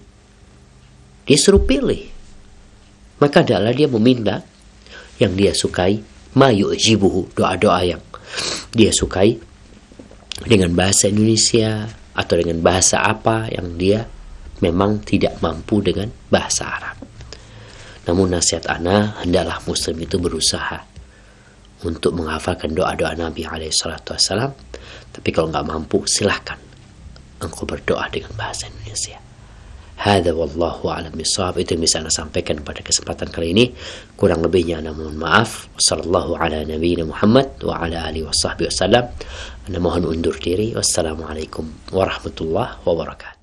dia suruh pilih. Maka adalah dia meminta yang dia sukai, ma yu'jibuhu, doa-doa yang dia sukai dengan bahasa Indonesia atau dengan bahasa apa yang dia memang tidak mampu dengan bahasa Arab. Namun nasihat ana, hendaklah muslim itu berusaha untuk menghafalkan doa-doa Nabi SAW. Tapi kalau nggak mampu, silahkan engkau berdoa dengan bahasa Indonesia. Hadza wallahu a'lam bishawab. Itu yang bisa ana sampaikan pada kesempatan kali ini. Kurang lebihnya ana mohon maaf. Wassallallahu ala nabiyina Muhammad wa ala alihi washabbihi wasallam. Ana mohon undur diri. Wassalamualaikum warahmatullahi wabarakatuh.